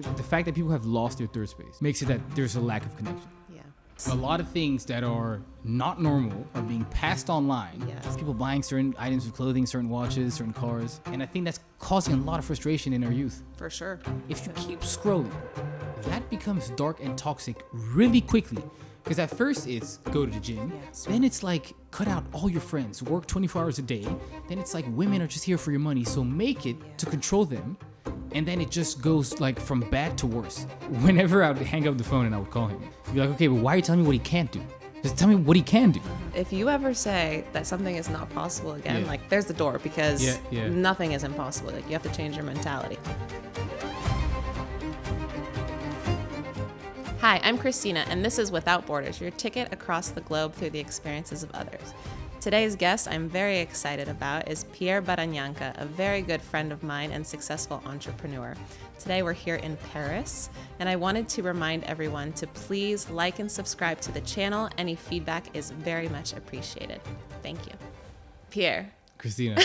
The fact that people have lost their third space makes it that there's a lack of connection. Yeah. A lot of things that are not normal are being passed online. Yes. People buying certain items of clothing, certain watches, certain cars. And I think that's causing a lot of frustration in our youth. For sure. If you keep scrolling, that becomes dark and toxic really quickly. Because at first it's go to the gym, then it's like cut out all your friends, work 24 hours a day. Then it's like women are just here for your money, so make it to control them. And then it just goes like from bad to worse. Whenever I would hang up the phone and I would call him, he'd be like, okay, but why are you telling me what he can't do? Just tell me what he can do. If you ever say that something is not possible again, like there's the door, because nothing is impossible. Like you have to change your mentality. Hi, I'm Christina, and this is Without Borders, your ticket across the globe through the experiences of others. Today's guest I'm very excited about is Pierre Baranyanka, a very good friend of mine and successful entrepreneur. Today we're here in Paris, and I wanted to remind everyone to please like and subscribe to the channel. Any feedback is very much appreciated. Thank you. Pierre. Christina.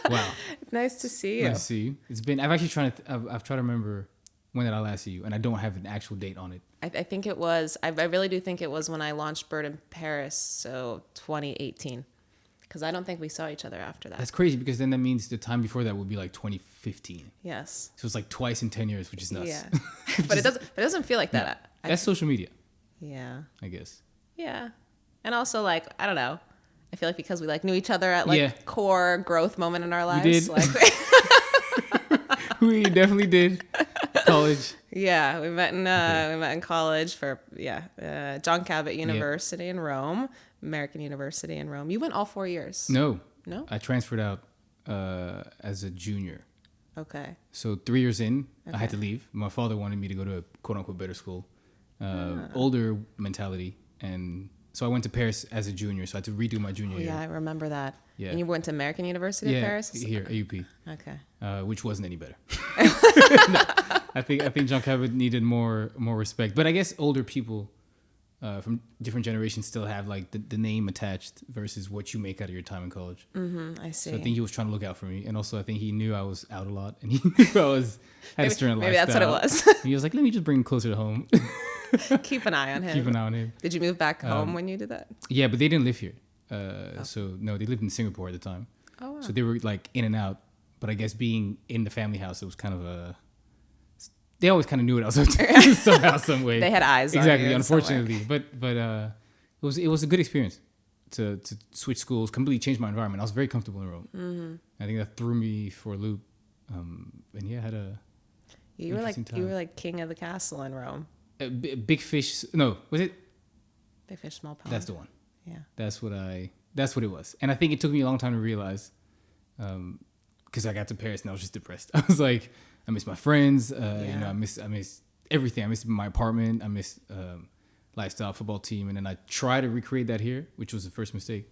Wow. Nice to see you. Nice to see you. It's been, I've tried to remember when did I last see you, and I don't have an actual date on it. I think it was, I really do think it was when I launched Bird in Paris, so 2018. Because I don't think we saw each other after that. That's crazy, because then that means the time before that would be like 2015. Yes. So it's like twice in 10 years, which is nuts. Yeah. But it doesn't feel like that. That's social media. Yeah. I guess. Yeah. And also, like, I don't know. I feel like because we like knew each other at like core growth moment in our lives. We did. Like, we definitely did. College. Yeah, we met in college for John Cabot University in Rome, American University in Rome. You went all 4 years. No. No? I transferred out as a junior. Okay. So 3 years in, I had to leave. My father wanted me to go to a quote unquote better school, older mentality, and so I went to Paris as a junior. So I had to redo my junior year. Yeah, I remember that. Yeah. And you went to American University of Paris? Here, AUP. Okay. Which wasn't any better. No, I think John Cabot needed more respect. But I guess older people from different generations still have like the name attached versus what you make out of your time in college. I see. So I think he was trying to look out for me, and also I think he knew I was out a lot, and he knew I had a certain lifestyle. Maybe that's what it was. He was like, "Let me just bring him closer to home." Keep an eye on him. Keep an eye on him. Did you move back home when you did that? Yeah, but they didn't live here. So no, they lived in Singapore at the time. Oh, wow. So they were like in and out. But I guess being in the family house, it was kind of they always kind of knew what I was up to somehow, some way. They had eyes on you unfortunately. But it was a good experience to switch schools, completely change my environment. I was very comfortable in Rome. Mm-hmm. I think that threw me for a loop. And yeah, I had a you were like king of the castle in Rome. Big fish. No, was it? Big fish, small pond. That's the one. Yeah. That's what it was. And I think it took me a long time to realize, because I got to Paris and I was just depressed. I was like, I miss my friends. I miss everything. I miss my apartment. I miss lifestyle, football team. And then I tried to recreate that here, which was the first mistake.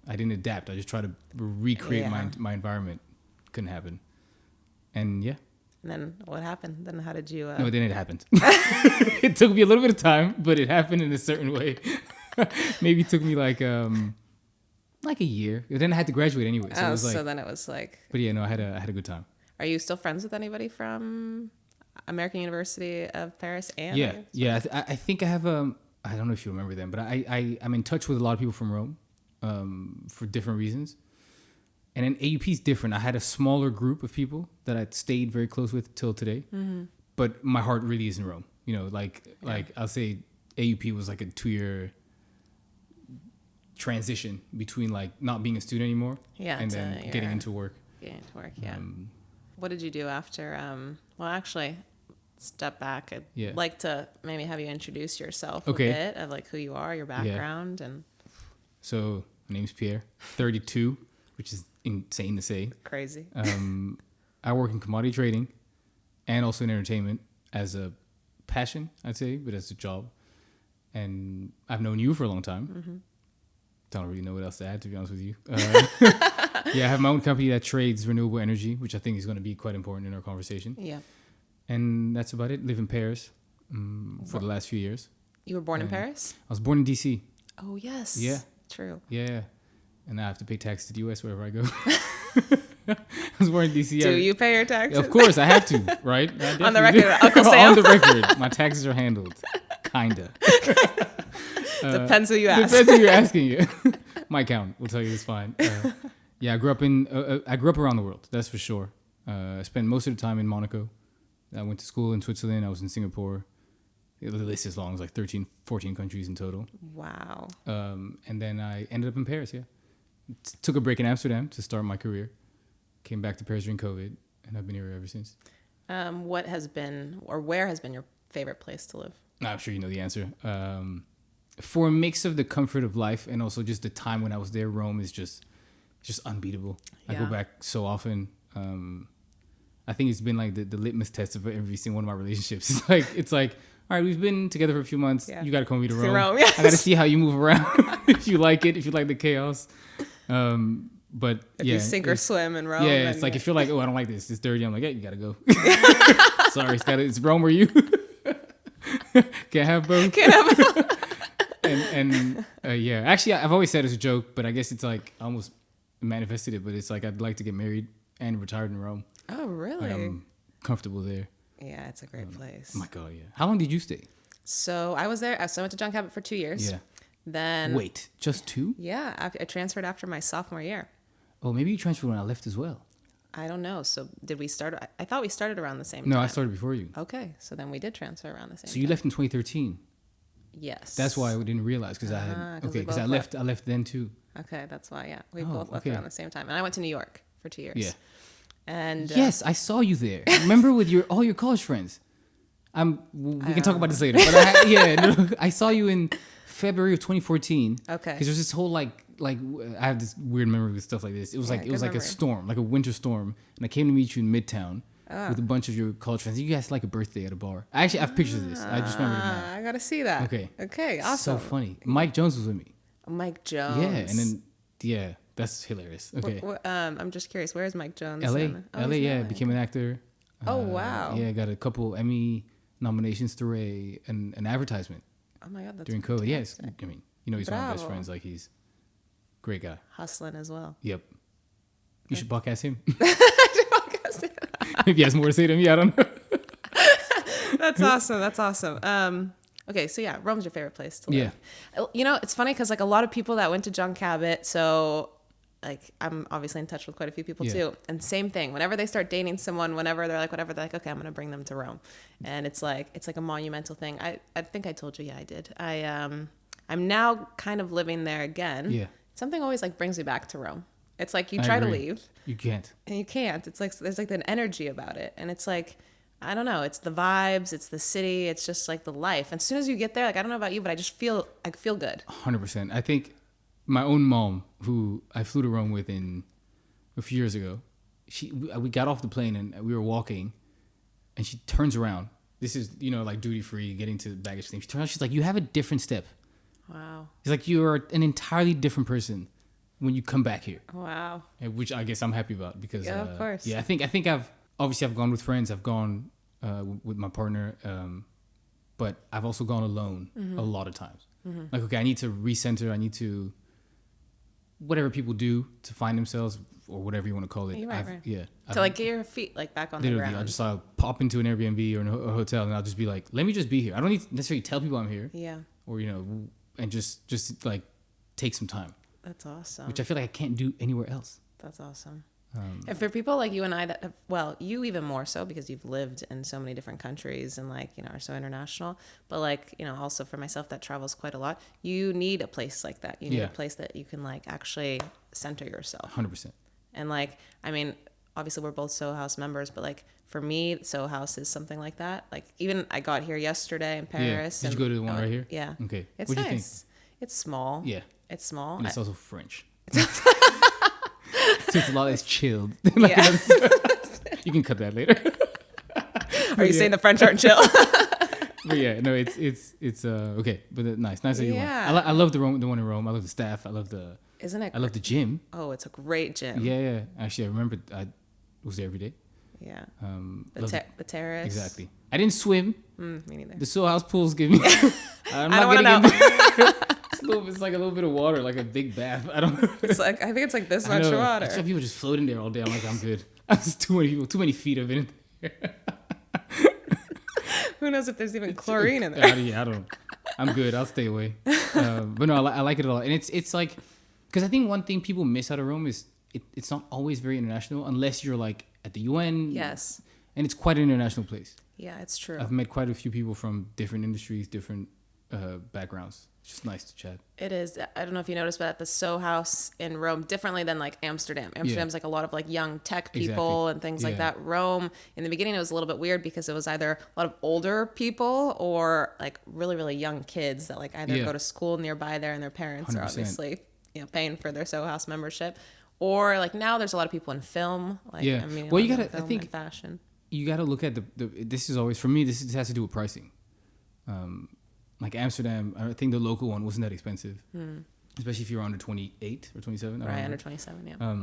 I didn't adapt. I just tried to recreate my environment. Couldn't happen. And yeah. And then what happened? Then how did you... No, then it happened. It took me a little bit of time, but it happened in a certain way. Maybe it took me like a year. Then I had to graduate anyway. So, so then it was like... But yeah, no, I had a good time. Are you still friends with anybody from American University of Paris? And yeah. I think I have I don't know if you remember them, but I'm in touch with a lot of people from Rome for different reasons. And then AUP is different. I had a smaller group of people that I'd stayed very close with till today. Mm-hmm. But my heart really is in Rome. You know, like I'll say AUP was like a 2-year transition between like not being a student anymore and then getting into work. Getting into work, yeah. What did you do after? Well, actually, step back. I'd like to maybe have you introduce yourself a bit of like who you are, your background, and. So my name's Pierre, 32, which is insane to say. Crazy. I work in commodity trading, and also in entertainment as a passion, I'd say, but as a job. And I've known you for a long time. Mm-hmm. Don't really know what else to add, to be honest with you. I have my own company that trades renewable energy, which I think is going to be quite important in our conversation. Yeah. And that's about it. Live in Paris for the last few years. You were born in Paris? I was born in D.C. Oh, yes. Yeah. True. Yeah. And I have to pay tax to the U.S. wherever I go. I was born in DC. Do you pay your taxes? Of course, I have to, right? On the record, Uncle Sam. On the record, my taxes are handled. Kinda. Depends who you ask. Depends who you're asking. You. My account will tell you it's fine. Yeah, I grew up around the world. That's for sure. I spent most of the time in Monaco. I went to school in Switzerland. I was in Singapore. The list is long. It's like 13, 14 countries in total. Wow. And then I ended up in Paris, yeah. Took a break in Amsterdam to start my career. Came back to Paris during COVID, and I've been here ever since. What has been, or where has been your favorite place to live? I'm sure you know the answer. For a mix of the comfort of life and also just the time when I was there, Rome is just unbeatable. Yeah. I go back so often. I think it's been like the litmus test of every single one of my relationships. It's like, all right, we've been together for a few months. Yeah. You got to come with me to Rome. Yes. I got to see how you move around. If you like it, if you like the chaos. But if you sink or swim in Rome. Yeah, it's like if you're like, oh, I don't like this. It's dirty. I'm like, yeah, you got to go. Sorry, it's Rome or you. Can't have both. Yeah, actually, I've always said it's a joke, but I guess it's like I almost manifested it. But it's like I'd like to get married and retired in Rome. Oh, really? I'm comfortable there. Yeah, it's a great place. Oh my God, yeah. How long did you stay? So I was there. So I went to John Cabot for 2 years. Yeah. Then wait, just 2? Yeah, I transferred after my sophomore year. Oh, maybe you transferred when I left as well. I don't know. So did we start? I thought we started around the same time. No, I started before you. Okay, so then we did transfer around the same time. So you left in 2013. Yes. That's why I didn't realize because I left then too. Okay, that's why. Yeah, we both left around the same time, and I went to New York for 2 years. Yeah. And yes, I saw you there. Remember with all your college friends. We can talk about this later. But I saw you in February of 2014. Okay. Because there's this whole like I have this weird memory with stuff like this. It was like a storm, like a winter storm, and I came to meet you in Midtown. With a bunch of your college friends. You guys had like a birthday at a bar. Actually, I have pictures of this. I just remembered it now. I gotta see that. Okay, awesome. So funny. Mike Jones was with me. Mike Jones. Yeah, and then that's hilarious. Okay. I'm just curious. Where is Mike Jones? LA, became an actor. Oh wow. Yeah, got a couple Emmy nominations through an advertisement. Oh my God, that's during COVID. Yes, I mean, he's one of my best friends. Like he's a great guy. Hustling as well. Yep. You should podcast him. If he has more to say to me, I don't know. That's awesome. Okay, so yeah, Rome's your favorite place to live. Yeah. It's funny because like a lot of people that went to John Cabot, so like I'm obviously in touch with quite a few people too. And same thing, whenever they start dating someone, whenever they're like, whatever, they're like, okay, I'm going to bring them to Rome. And it's like a monumental thing. I think I told you, yeah, I did. I'm now kind of living there again. Yeah. Something always like brings me back to Rome. It's like you try to leave. You can't. And you can't. It's like there's like an energy about it. And it's like, I don't know, it's the vibes, it's the city, it's just like the life. And as soon as you get there, like I don't know about you, but I feel good. 100%. I think my own mom, who I flew to Rome with a few years ago, we got off the plane and we were walking and she turns around. This is, like duty free, getting to the baggage thing. She turns around, she's like, you have a different step. Wow. It's like you are an entirely different person when you come back here. Wow. Which I guess I'm happy about because of course. Yeah, I think I've gone with friends, I've gone with my partner, but I've also gone alone a lot of times. Mm-hmm. Like, okay, I need to recenter, I need to whatever people do to find themselves or whatever you want to call it. Right. Yeah. To like get your feet like back on the ground. I'll pop into an Airbnb or a hotel and I'll just be like, let me just be here. I don't need to necessarily tell people I'm here. Yeah. Or, and just like take some time. That's awesome. Which I feel like I can't do anywhere else. That's awesome. And for people like you and I that have, well, you even more so because you've lived in so many different countries and like, are so international, but like, also for myself that travels quite a lot, you need a place like that. You need a place that you can like actually center yourself. 100%. And like, I mean, obviously we're both Soho House members, but like for me, Soho House is something like that. Like even I got here yesterday in Paris. Did you go to the one right here? Yeah. Okay. It's nice. You think? It's small. Yeah. It's small. And it's also French. So it's a lot less chilled. You can cut that later. Are you saying the French aren't chill? But yeah, no, it's okay. But nice that you went. I love the one in Rome. I love the staff. I love the. Isn't it? I love the gym. Oh, it's a great gym. Yeah. Actually, I remember I was there every day. Yeah. The terrace. Exactly. I didn't swim. Me neither. The Soho House pools give me. I don't want to know. It's like a little bit of water, like a big bath. I don't know. It's like, I think it's like this I much know. water. I saw people just floating there all day. I'm like, I'm good. It's too many people, too many feet of it in there. Who knows if there's even chlorine in there? Yeah, I don't. I'm good. I'll stay away. But no, I like it a lot, and it's like, because I think one thing people miss out of Rome is it's not always very international unless you're like at the UN. Yes. And it's quite an international place. Yeah, it's true. I've met quite a few people from different industries, different backgrounds. It's just nice to chat. It is. I don't know if you noticed, but at the Soho House in Rome, differently than like Amsterdam. Amsterdam's like a lot of like young tech people and things like that. Rome, in the beginning, it was a little bit weird because it was either a lot of older people or like really, really young kids that like either go to school nearby there and their parents 100%. Are obviously, paying for their Soho House membership. Or like now there's a lot of people in film. Like, I mean, well, you gotta, I think, fashion. You got to look at this is always, for me, this has to do with pricing. Like Amsterdam, I think the local one wasn't that expensive, especially if you're under 28 or 27. Right, under 27, yeah.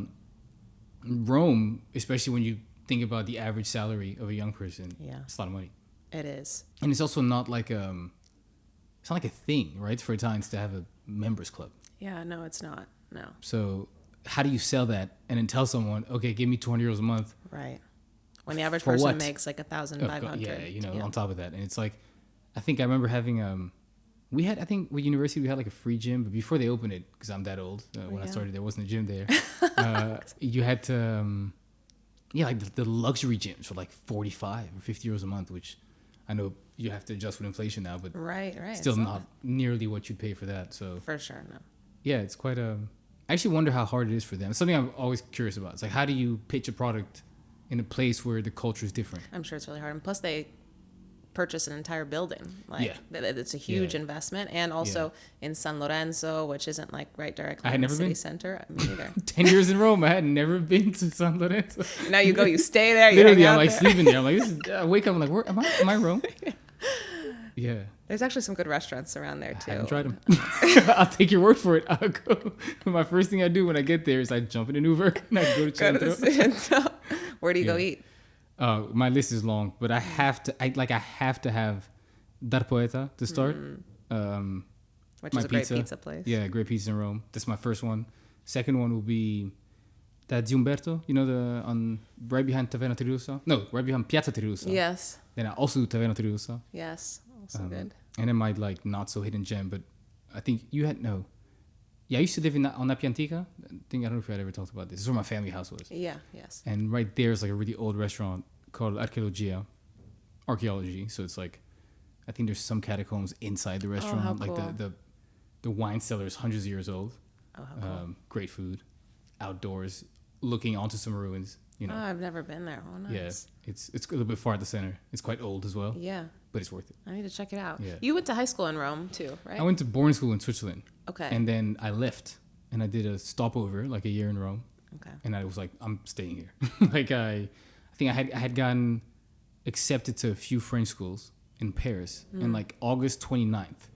Rome, especially when you think about the average salary of a young person, it's a lot of money. It is. And it's also not like it's not like a thing, right, for Italians to have a members club. Yeah, no, it's not. No. So how do you sell that and then tell someone, okay, give me 200 euros a month? Right. When the average person makes like 1,500. Yeah, on top of that. And it's like, I think I remember having, I think with university we had like a free gym, but before they opened it, because I'm that old, when I started there wasn't a gym there. You had to, like the luxury gyms for like 45 or 50 euros a month, which I know you have to adjust with inflation now, but right. Still not nearly what you'd pay for that. So for sure, no. Yeah, it's quite I actually wonder how hard it is for them. It's something I'm always curious about. It's like, how do you pitch a product in a place where the culture is different? I'm sure it's really hard. And plus they purchase an entire building. Like it's a huge investment. And also in San Lorenzo, which isn't like right directly in the city center. Me either. 10 years in Rome, I had never been to San Lorenzo. Now you go, you stay there. You Literally, I'm like sleeping there. I'm like, I wake up, I'm like, where am I? Am I Rome? Yeah. There's actually some good restaurants around there too. I haven't tried them. I'll take your word for it. I'll go. My first thing I do when I get there is I jump in an Uber and I go to Centro. Where do you go eat? My list is long, but I have to have Dar Poeta to start. Which is a great pizza place. Yeah, great pizza in Rome. That's my first one. Second one will be that Giumberto, right behind Taverna Trirusa. No, right behind Piazza Trirusa. Yes. Then I also do Taverna Trirusa. Yes, also good. And then my like not so hidden gem, but I think you had no. Yeah, I used to live on La Piantica. I don't know if I had ever talked about this. This is where my family house was. Yeah, yes. And right there is like a really old restaurant called Archeology. So it's like, I think there's some catacombs inside the restaurant. How like cool. the wine cellar is hundreds of years old. Oh, how cool. Great food, outdoors, looking onto some ruins. Oh, I've never been there. Oh, nice. Yeah, it's a little bit far at the center. It's quite old as well. Yeah. But it's worth it. I need to check it out. Yeah. You went to high school in Rome too, right? I went to boarding school in Switzerland. Okay. And then I left and I did a stopover, like a year in Rome. Okay. And I was like, I'm staying here. Like I think I had gotten accepted to a few French schools in Paris. And like August 29th,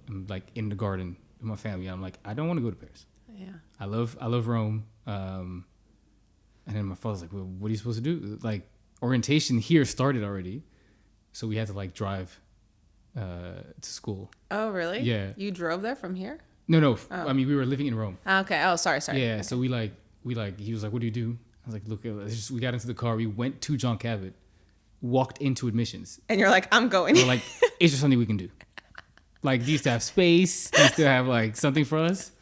I'm like in the garden with my family. I'm like, I don't want to go to Paris. Yeah. I love Rome. And then my father's like, well, what are you supposed to do? Like, orientation here started already. So we had to like drive to school. Oh, really? Yeah. You drove there from here? No. Oh. I mean, we were living in Rome. Okay. Oh, sorry. Yeah. Okay. So we he was like, what do you do? I was like, look, we got into the car. We went to John Cabot, walked into admissions. And you're like, I'm going. We're like, is there something we can do? Like, do you still have space? Do you still have like something for us?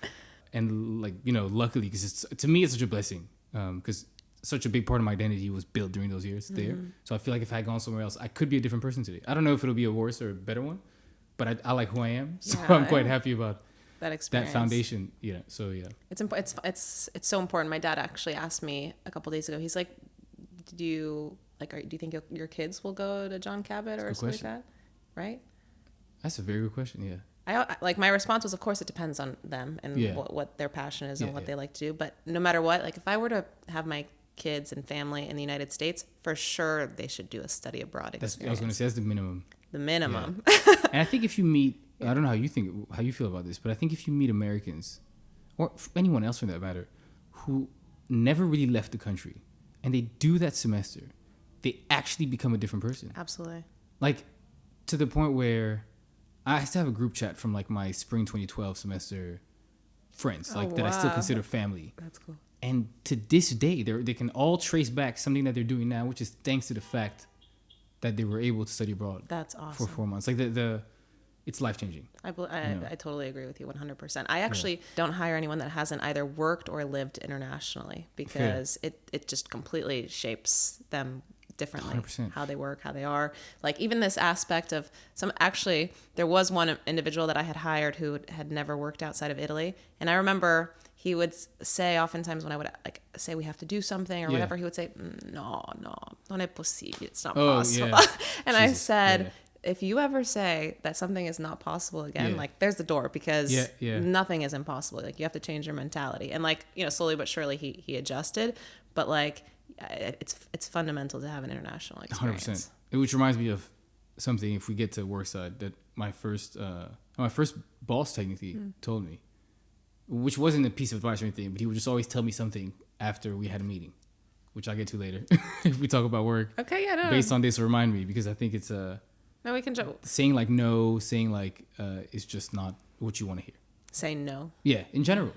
And like, luckily, because to me, it's such a blessing. Because such a big part of my identity was built during those years there. So I feel like if I had gone somewhere else, I could be a different person today. I don't know if it'll be a worse or a better one, but I like who I am. So I'm quite happy about that experience. That foundation. Yeah. So yeah. It's so important. My dad actually asked me a couple days ago. He's like, do you think your kids will go to John Cabot or something like that? Right? That's a very good question. Yeah. My response was, of course, it depends on them and what their passion is and what they like to do. But no matter what, like if I were to have my kids and family in the United States, for sure they should do a study abroad experience. I was going to say that's the minimum. The minimum. Yeah. And I think if you meet, I don't know how you feel about this, but I think if you meet Americans or anyone else for that matter, who never really left the country and they do that semester, they actually become a different person. Absolutely. Like to the point where I still have a group chat from like my spring 2012 semester friends, like that I still consider family. That's cool. And to this day, they can all trace back something that they're doing now, which is thanks to the fact that they were able to study abroad. That's awesome. For 4 months. Like it's life changing. I totally agree with you 100%. I actually don't hire anyone that hasn't either worked or lived internationally because it just completely shapes them differently. 100%. How they work, how they are. Like even this aspect of there was one individual that I had hired who had never worked outside of Italy. And I remember he would say oftentimes when I would like say we have to do something or whatever, he would say, no, non è possibile. It's not possible. Yeah. And Jesus. I said, if you ever say that something is not possible again, like there's the door because nothing is impossible. Like you have to change your mentality. And like, slowly but surely he adjusted, but like it's fundamental to have an international experience. 100%. Which reminds me of something, if we get to work side, that my first boss technically told me, which wasn't a piece of advice or anything, but he would just always tell me something after we had a meeting, which I'll get to later if we talk about work. Okay, yeah, no. Based on this, remind me, because I think it's no, we can joke. Saying like no, saying like is just not what you want to hear. Say no. Yeah, in general.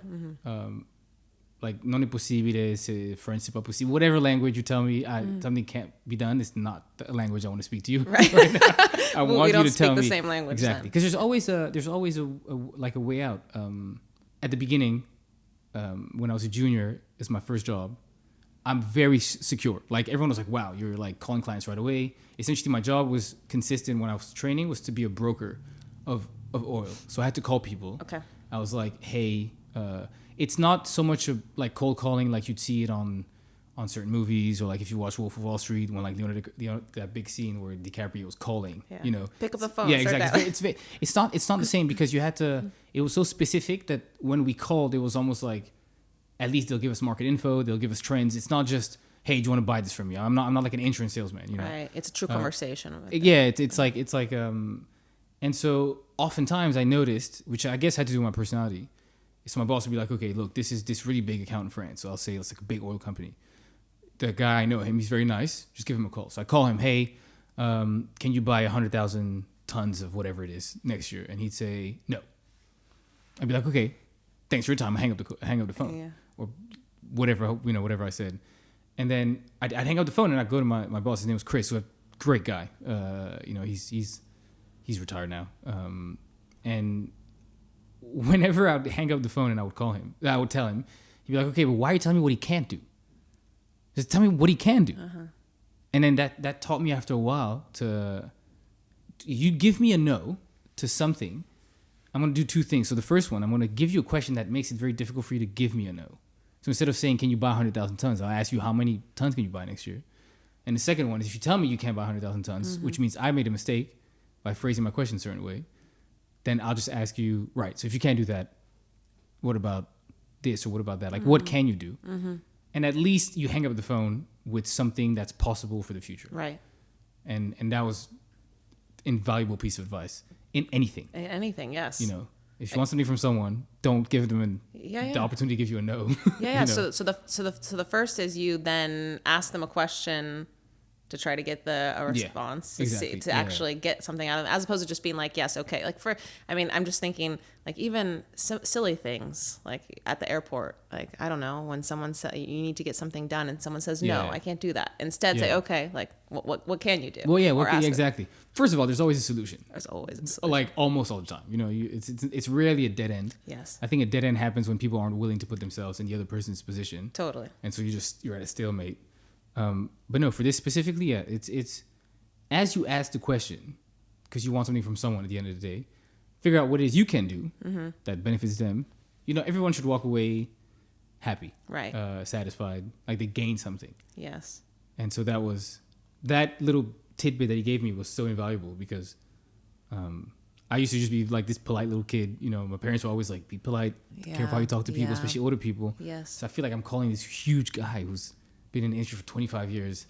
Like non è possibile, French c'est pas possible. Whatever language you tell me something can't be done, it's not the language I want to speak to you. Right. I want you to tell me the same language. Exactly, because there's always a like a way out. At the beginning, when I was a junior, it's my first job. I'm very secure. Like everyone was like, "Wow, you're like calling clients right away." Essentially, my job was consistent when I was training was to be a broker of oil. So I had to call people. Okay. I was like, "Hey, it's not so much of like cold calling like you'd see it on certain movies, or like if you watch Wolf of Wall Street when like that big scene where DiCaprio was calling, pick up the phone. Yeah, exactly. It's not the same because you had to. It was so specific that when we called, it was almost like at least they'll give us market info, they'll give us trends. It's not just, hey, do you want to buy this from me? I'm not like an insurance salesman, Right. It's a true conversation. It's like and so oftentimes I noticed, which I guess had to do with my personality. So my boss would be like, okay, look, this is this really big account in France. So I'll say it's like a big oil company. The guy, I know him, he's very nice. Just give him a call. So I call him, hey, can you buy 100,000 tons of whatever it is next year? And he'd say, no. I'd be like, okay, thanks for your time. I hang up the phone or whatever I said. And then I'd hang up the phone and I'd go to my boss. His name was Chris, who's a great guy. He's retired now. And whenever I'd hang up the phone and I would call him, I would tell him, he'd be like, okay, but why are you telling me what he can't do? Just tell me what he can do. And then that taught me after a while you give me a no to something, I'm going to do two things. So the first one, I'm going to give you a question that makes it very difficult for you to give me a no. So instead of saying, can you buy 100,000 tons? I'll ask you, how many tons can you buy next year? And the second one is, if you tell me you can't buy 100,000 tons, which means I made a mistake by phrasing my question a certain way, then I'll just ask you, right, so if you can't do that, what about this or what about that? Like, what can you do? And at least you hang up the phone with something that's possible for the future. Right. And that was invaluable piece of advice in anything. Anything, yes. If you want something from someone, don't give them the opportunity to give you a no. So the first is you then ask them a question to try to get a response, to actually get something out of them, as opposed to just being like, yes, okay. Like I'm just thinking, like, even silly things, like at the airport, like, I don't know, when someone says you need to get something done and someone says, no, I can't do that. Instead say, okay, like, what can you do? Well, exactly. First of all, there's always a solution. There's always a solution. Like almost all the time. It's rarely a dead end. Yes. I think a dead end happens when people aren't willing to put themselves in the other person's position. Totally. And so you're at a stalemate. But no, for this specifically, it's as you ask the question, because you want something from someone at the end of the day, figure out what it is you can do that benefits them. Everyone should walk away happy, right? Satisfied, like they gained something. Yes. And so that little tidbit that he gave me was so invaluable because I used to just be like this polite little kid. My parents were always like, be polite, careful how you talk to people, especially older people. Yes. So I feel like I'm calling this huge guy who's been in the industry for 25 years,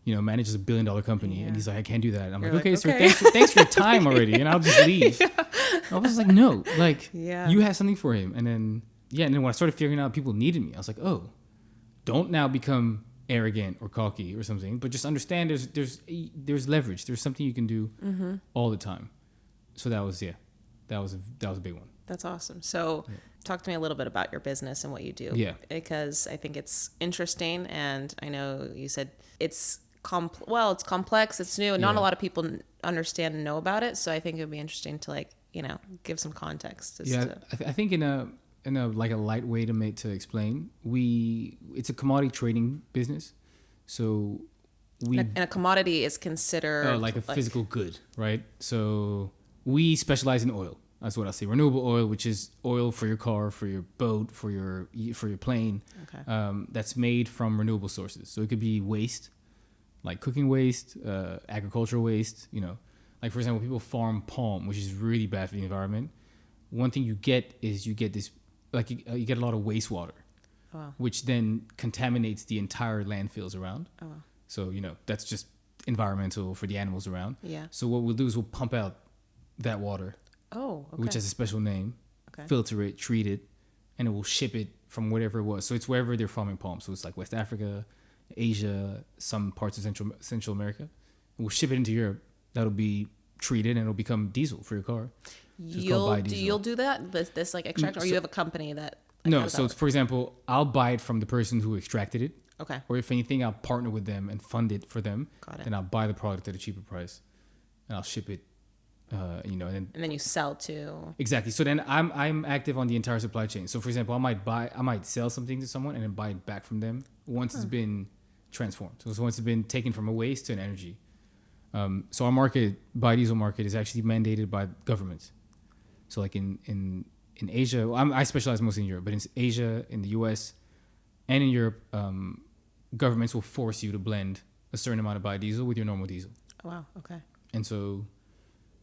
manages $1 billion company, and he's like, I can't do that. I'm like, okay, sir, thanks for your time already, and I'll just leave. I was like, no, like, you have something for him. And then when I started figuring out people needed me, I was like, oh, don't now become arrogant or cocky or something, but just understand there's leverage. There's something you can do all the time. So that was a big one. That's awesome. So talk to me a little bit about your business and what you do. Yeah. Because I think it's interesting, and I know you said it's it's complex, it's new, and not a lot of people understand and know about it. So I think it would be interesting to give some context. I think in a like a light way to explain, it's a commodity trading business. So and a commodity is considered like a physical good, right? So we specialize in oil. That's what I say. Renewable oil, which is oil for your car, for your boat, for your plane. Okay. That's made from renewable sources. So it could be waste, like cooking waste, agricultural waste. Like for example, people farm palm, which is really bad for the environment. One thing you get this, like you get a lot of wastewater, which then contaminates the entire landfills around. Oh, wow. So that's just environmental for the animals around. Yeah. So what we'll do is we'll pump out that water. Oh, okay. Which has a special name, filter it, treat it, and it will ship it from whatever it was. So it's wherever they're farming palm. So it's like West Africa, Asia, some parts of Central America. And we'll ship it into Europe. That'll be treated and it'll become diesel for your car. So you'll do that? This like extract, or you have a company that? No. So for example, I'll buy it from the person who extracted it. Okay. Or if anything, I'll partner with them and fund it for them. Got it. Then I'll buy the product at a cheaper price, and I'll ship it. And then you sell to. Exactly. So then I'm active on the entire supply chain. So for example, I might sell something to someone and then buy it back from them once it's been transformed. So once it's been taken from a waste to an energy. So our biodiesel market is actually mandated by governments. So like in Asia, I specialize mostly in Europe, but in Asia, in the US, and in Europe, governments will force you to blend a certain amount of biodiesel with your normal diesel. Oh, wow. Okay. And so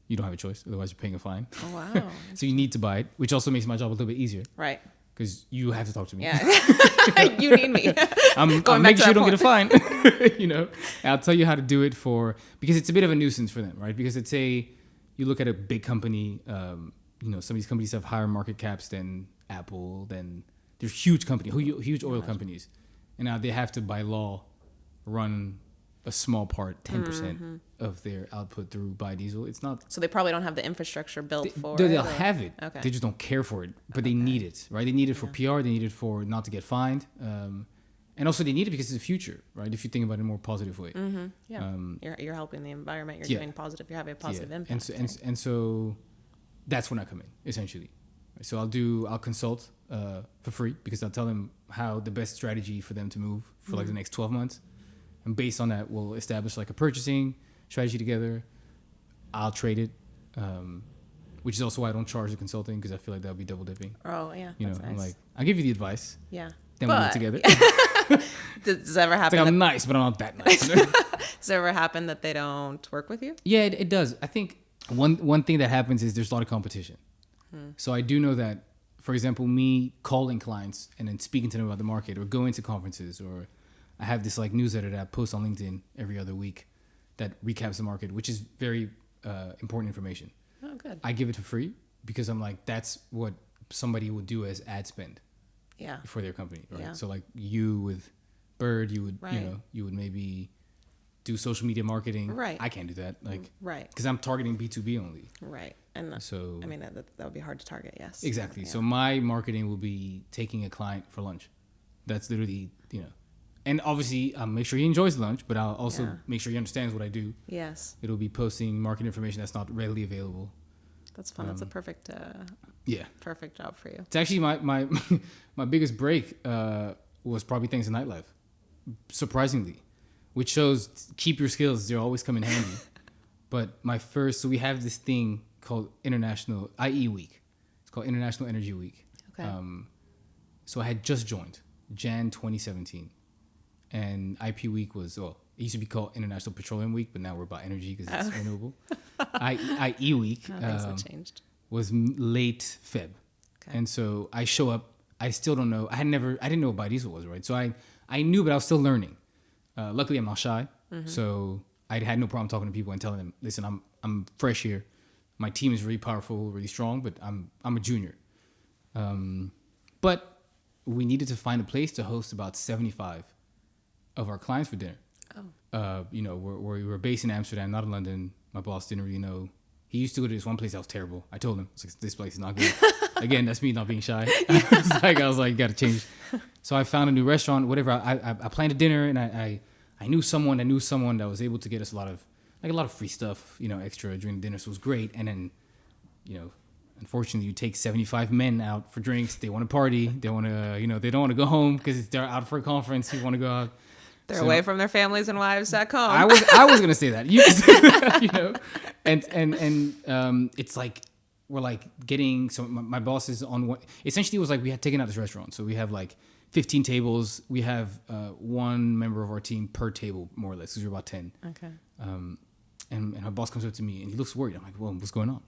you don't have a choice. Otherwise, you're paying a fine. Oh, wow. So you need to buy it, which also makes my job a little bit easier. Right. Because you have to talk to me. Yeah. You need me. I'm making sure you don't get a fine. And I'll tell you how to do it because it's a bit of a nuisance for them, right? Because you look at a big company, some of these companies have higher market caps than Apple, they're huge companies, huge oil companies. And now they have to, by law, run a small part, 10% of their output through biodiesel. It's not. So they probably don't have the infrastructure built for it. They'll have it. Okay. They just don't care for it. But they need it, right? They need it for PR. They need it for not to get fined. And also they need it because it's the future, right? If you think about it in a more positive way. Mm-hmm. Yeah. You're helping the environment. You're doing positive. You're having a positive impact. And so that's when I come in, essentially. So I'll consult for free because I'll tell them how the best strategy for them to move for like the next 12 months. And based on that, we'll establish like a purchasing strategy together. I'll trade it, which is also why I don't charge the consulting because I feel like that would be double dipping. Oh, yeah. That's nice. I'm like, I'll give you the advice. Yeah. Then we work together. Does it ever happen? It's like I'm nice, but I'm not that nice. Does it ever happen that they don't work with you? Yeah, it does. I think one thing that happens is there's a lot of competition. So I do know that, for example, me calling clients and then speaking to them about the market or going to conferences, or I have this like newsletter that I post on LinkedIn every other week that recaps the market, which is very important information. Oh, good. I give it for free because I'm like, that's what somebody would do as ad spend. Yeah. For their company, right? Yeah. So like you with Bird, you would Right. you would maybe do social media marketing. Right. I can't do that, like Right. because I'm targeting B2B only. Right. And So I mean that would be hard to target. Yes. exactly. Yeah. So my marketing will be taking a client for lunch. That's literally and obviously I'll make sure he enjoys lunch, but I'll also make sure he understands what I do. Yes. It'll be posting market information that's not readily available. That's fun. That's a perfect. Yeah. Perfect job for you. It's actually my my biggest break was probably thanks to nightlife, surprisingly, which shows keep your skills. They're always come in handy. But so we have this thing called International IE Week. It's called International Energy Week. Okay. So I had just joined Jan 2017, and IP Week was it used to be called International Petroleum Week, but now we're about energy because it's renewable. IE Week. Things have changed. Was late Feb. Okay. And so I show up, I still don't know. I didn't know what biodiesel was, right? So I knew, but I was still learning. Luckily I'm not shy. So I had no problem talking to people and telling them, listen, I'm fresh here. My team is really powerful, really strong, but I'm a junior. But we needed to find a place to host about 75 of our clients for dinner. Oh. We were based in Amsterdam, not in London. My boss didn't really know. He used to go to this one place that was terrible. I told him, I was like, this place is not good. Again, that's me not being shy. I was like, you got to change. So I found a new restaurant, whatever. I planned a dinner, and I knew someone that was able to get us a lot of free stuff, extra during the dinner. So it was great. And then, unfortunately, you take 75 men out for drinks. They want to party. They want to, they don't want to go home because they're out for a conference. They want to go out. They're away from their families and wives back home. I was gonna say that. You can say that, and it's like we're like getting. So my boss is on one. Essentially, it was like we had taken out this restaurant. So we have like 15 tables. We have one member of our team per table, more or less, because we're about 10. Okay. And my boss comes up to me and he looks worried. I'm like, well, what's going on?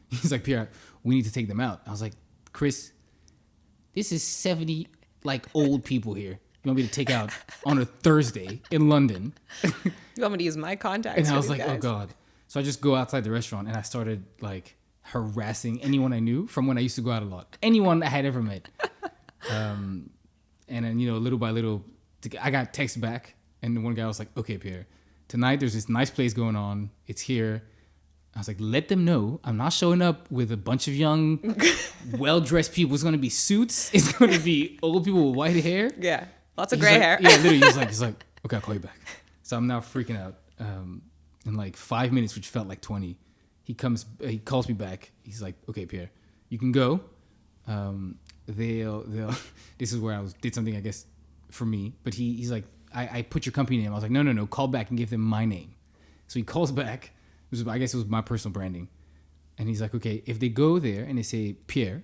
He's like, Pierre, we need to take them out. I was like, Chris, this is 70 like old people here. You want me to take out on a Thursday in London? You want me to use my contacts? And I was like, guys? oh God. So I just go outside the restaurant and I started like harassing anyone I knew from when I used to go out a lot. Anyone I had ever met. And then, little by little, I got text back. And one guy was like, okay, Pierre, tonight there's this nice place going on. It's here. I was like, let them know I'm not showing up with a bunch of young, well-dressed people. It's going to be suits. It's going to be old people with white hair. Yeah. Lots of gray hair. Yeah, literally. He's like, okay, I'll call you back. So I'm now freaking out. In like 5 minutes, which felt like 20, he calls me back. He's like, okay, Pierre, you can go. They'll this is where I did something, I guess, for me. But he's like, I put your company name. I was like, no, call back and give them my name. So he calls back. I guess it was my personal branding. And he's like, okay, if they go there and they say Pierre,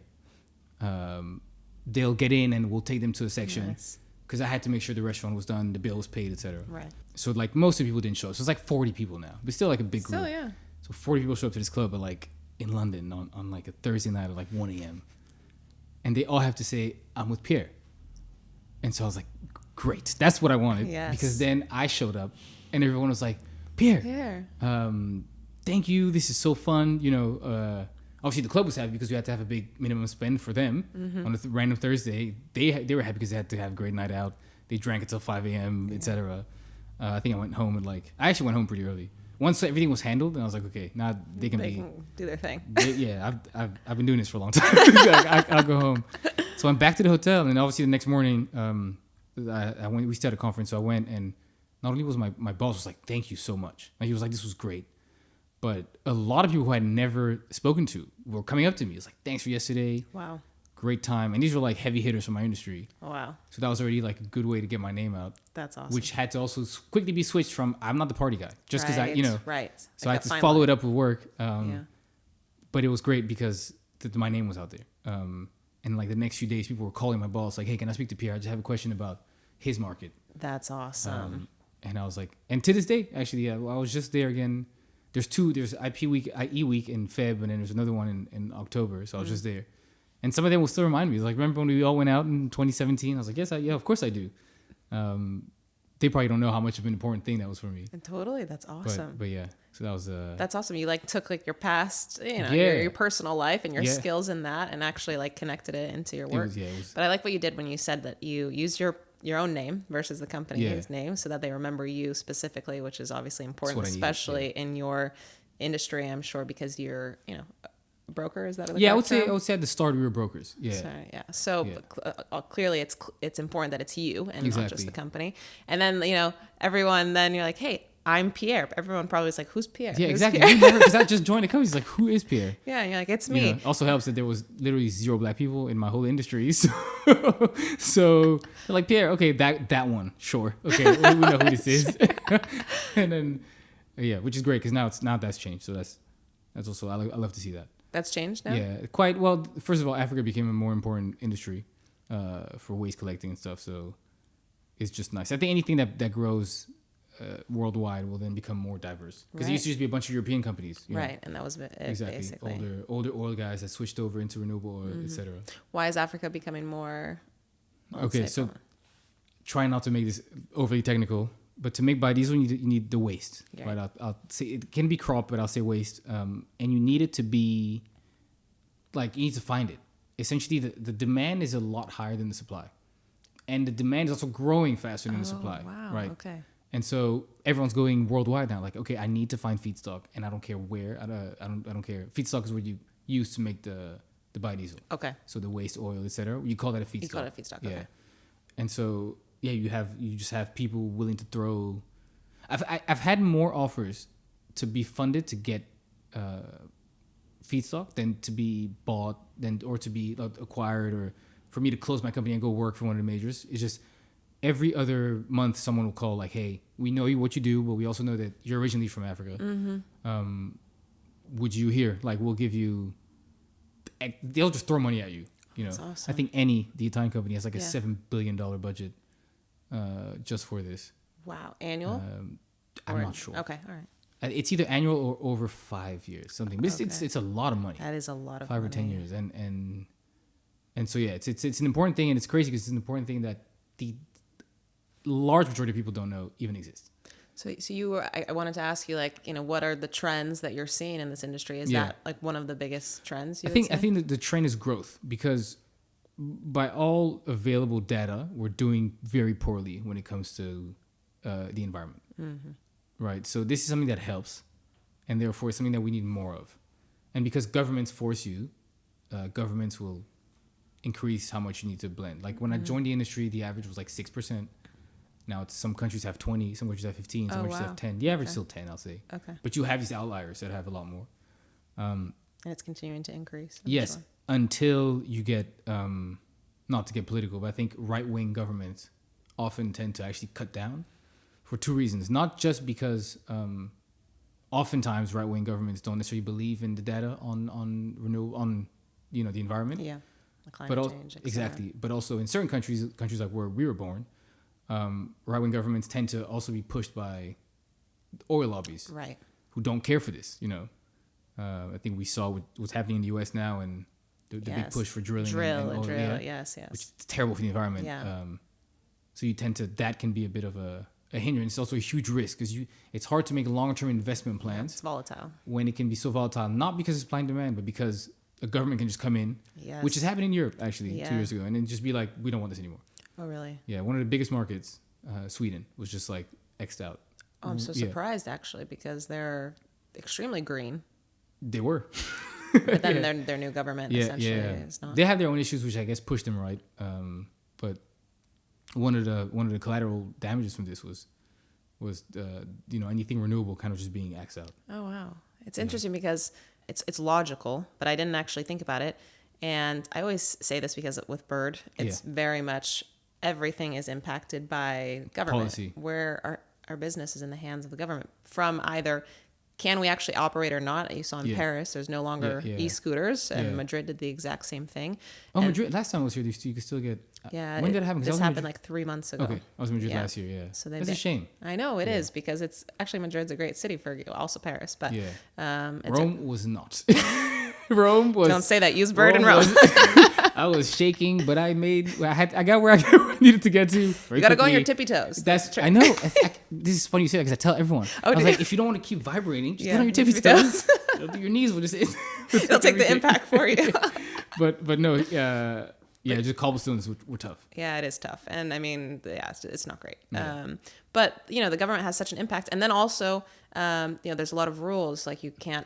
they'll get in and we'll take them to a section. Nice. Because I had to make sure the restaurant was done, the bill was paid, etc. Right. So like most of the people didn't show up. So it's like 40 people now, but still like a big group. Still, yeah. So 40 people show up to this club, but like in London on like a Thursday night at like 1 a.m. And they all have to say, I'm with Pierre. And so I was like, great. That's what I wanted. Yes. Because then I showed up and everyone was like, Pierre. Thank you. This is so fun. Obviously the club was happy because we had to have a big minimum spend for them on a random Thursday. They were happy because they had to have a great night out. They drank until 5 a.m., etc. I think I went home and I actually went home pretty early. Once everything was handled, and I was like, okay, now they can do their thing. I've been doing this for a long time. I'll go home. So I'm back to the hotel, and obviously the next morning, I went. We started a conference, so I went, and not only was my boss was like, thank you so much. Like, he was like, this was great. But a lot of people who I had never spoken to were coming up to me. It's like, thanks for yesterday. Wow. Great time. And these were like heavy hitters from my industry. Oh, wow. So that was already like a good way to get my name out. That's awesome. Which had to also quickly be switched from, I'm not the party guy. Just because Right. So I had to follow it up with work. But it was great because my name was out there. And like the next few days, people were calling my boss like, hey, can I speak to Pierre? I just have a question about his market. That's awesome. And I was like, and to this day, actually, I was just there again. There's IP week, IE week in Feb, and then there's another one in October. So I was just there. And some of them will still remind me. Like, remember when we all went out in 2017? I was like, yes, of course I do. They probably don't know how much of an important thing that was for me. And totally, that's awesome. But yeah, so that was... that's awesome. You like took like your past, your personal life and your skills in that and actually like connected it into your work. It was, but I like what you did when you said that you used your own name versus the company's name so that they remember you specifically, which is obviously important, especially in your industry, I'm sure, because you're, a broker. Is that a I would say at the start we were brokers. Yeah. Sorry, yeah. So clearly it's important that it's you and not just the company. And then, everyone, then you're like, hey, I'm Pierre. Everyone probably is like, who's Pierre? Yeah, who's exactly. Pierre? Because I just joined the company. It's like, who is Pierre? Yeah, and you're like, it's me. Also helps that there was literally 0 black people in my whole industry. So they're like, Pierre, okay, that one, sure. Okay, we know who this is. And then, which is great because now that's changed. So that's also, I love to see that. That's changed now? Yeah, quite. Well, first of all, Africa became a more important industry for waste collecting and stuff. So it's just nice. I think anything that grows worldwide will then become more diverse. Because it used to just be a bunch of European companies. Right, and that was it, exactly. Basically. Older oil guys that switched over into renewable oil, etc. Why is Africa becoming more... Okay, so try not to make this overly technical, but to make biodiesel, you need the waste, right? I'll say it can be crop, but I'll say waste. And you need it to be, like, you need to find it. Essentially, the demand is a lot higher than the supply. And the demand is also growing faster than the supply. Wow, right? Okay. And so everyone's going worldwide now. Like, okay, I need to find feedstock, and I don't care where. I don't care. Feedstock is what you use to make the biodiesel. Okay. So the waste oil, etc. You call that a feedstock. You call it a feedstock. Yeah. Okay. And so you just have people willing to throw. I've had more offers to be funded to get feedstock than to be bought or to be acquired, or for me to close my company and go work for one of the majors. It's just every other month someone will call like, hey, we know what you do, but we also know that you're originally from Africa. Mm-hmm. Would you here? Like, we'll give you. They'll just throw money at you. You know, awesome. I think the Italian company has like a $7 billion budget just for this. Wow, annual? I'm not sure. Okay, all right. It's either annual or over 5 years, something. But it's a lot of money. That is a lot of 5 money. or 10 years, and so it's an important thing, and it's crazy because it's an important thing that the large majority of people don't know even exists. So you were. I wanted to ask you, like, what are the trends that you're seeing in this industry? Is that like one of the biggest trends? I think that the trend is growth, because by all available data, we're doing very poorly when it comes to the environment. Mm-hmm. Right. So this is something that helps, and therefore it's something that we need more of. And because governments force you, governments will increase how much you need to blend. Like when I joined the industry, the average was like 6%. Now some countries have 20, some countries have 15, some countries have 10. The average is still 10, I'll say. Okay. But you have these outliers that have a lot more. And it's continuing to increase. Yes, until you get, not to get political, but I think right-wing governments often tend to actually cut down for two reasons. Not just because oftentimes right-wing governments don't necessarily believe in the data on the environment. Yeah, the climate change. Exactly. But also in certain countries like where we were born, right-wing governments tend to also be pushed by oil lobbies, right, who don't care for this. I think we saw what's happening in the U.S. now, and the big push for drilling and oil, yes, which is terrible for the environment. Yeah. So that can be a bit of a hindrance. It's also a huge risk because it's hard to make long-term investment plans. It's volatile when it can be so volatile, not because it's supply and demand, but because a government can just come in, which is happening in Europe actually 2 years ago, and then just be like, we don't want this anymore. Oh, really? Yeah, one of the biggest markets, Sweden, was just like X'd out. Oh, I'm so surprised actually, because they're extremely green. They were. But then their new government essentially is not. They have their own issues, which I guess pushed them right. But one of the collateral damages from this was anything renewable kind of just being axed out. Oh, wow. It's interesting because it's logical, but I didn't actually think about it. And I always say this because with Bird, it's very much everything is impacted by government. Policy. Where our business is in the hands of the government, from either can we actually operate or not. You saw in Paris, there's no longer e-scooters, and Madrid did the exact same thing. Oh, and Madrid, last time I was here, you could still get... when did it happen? This happened like 3 months ago. Okay, I was in Madrid last year, So that's a shame. I know, it is, because it's... Actually, Madrid's a great city for also Forest, but... Rome was not. Rome was... Don't say that. Use Bird in Rome. I was shaking, but I got where I needed to get to. You got to go on your tippy toes. That's I know. This is funny you say that, because I tell everyone. I was like, if you don't want to keep vibrating, just get on your tippy toes. Your knees will just... They'll take the impact for you. But no, just cobblestones were tough. Yeah, it is tough. And I mean, it's not great. Yeah. But, the government has such an impact. And then also, there's a lot of rules. Like you can't,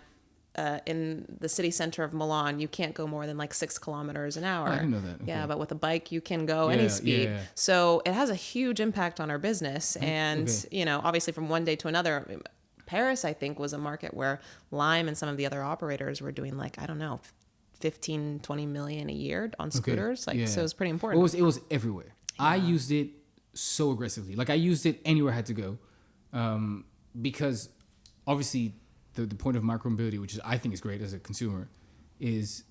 in the city center of Milan, you can't go more than like 6 kilometers an hour. Oh, I didn't know that. Okay. Yeah, but with a bike, you can go any speed. Yeah. So it has a huge impact on our business. And, obviously from one day to another, Paris, I think, was a market where Lime and some of the other operators were doing 15, 20 million a year on scooters. So it was pretty important. It was everywhere. Yeah. I used it so aggressively. Like I used it anywhere I had to go. Because obviously the point of micromobility, which I think is great as a consumer, is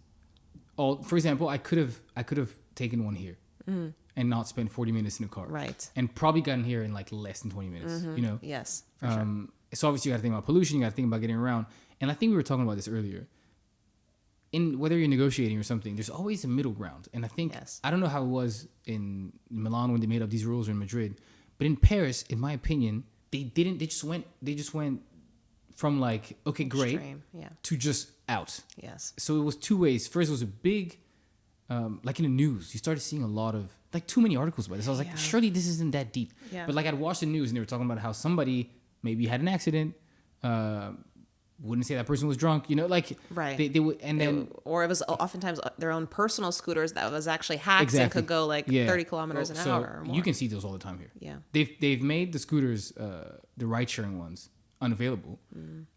for example, I could have taken one here and not spent 40 minutes in a car. Right. And probably gotten here in less than 20 minutes, Yes, for sure. So obviously you got to think about pollution, you got to think about getting around. And I think we were talking about this earlier. In whether you're negotiating or something, there's always a middle ground. And I think, I don't know how it was in Milan when they made up these rules, or in Madrid, but in Paris, in my opinion, they just went from okay, great, extreme, to just out. Yes. So it was two ways. First, it was a big, in the news, you started seeing a lot of like too many articles about this. I was like, Yeah. surely this isn't that deep. Yeah. But like I'd watched the news and they were talking about how somebody maybe had an accident, wouldn't say that person was drunk, you know, like Right. they would, and then Or it was oftentimes their own personal scooters that was actually hacked and could go like 30 kilometers an hour or more. You can see those all the time here. Yeah. They've made the scooters, the ride sharing ones, unavailable,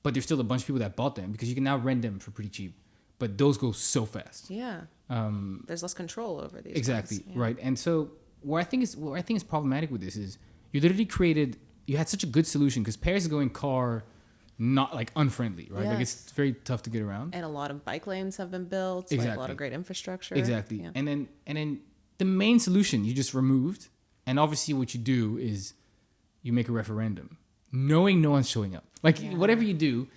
but there's still a bunch of people that bought them because you can now rent them for pretty cheap. But those go so fast. Yeah. There's less control over these. Exactly. ones. Yeah. Right. And so where I think is problematic with this is you literally you had such a good solution because Paris is going car not like unfriendly, right? Like Yes. it's very tough to get around. And a lot of bike lanes have been built. Exactly. Like a lot of great infrastructure. Exactly. Yeah. And then the main solution you just removed, and obviously what you do is you make a referendum, knowing no one's showing up. Like whatever you do,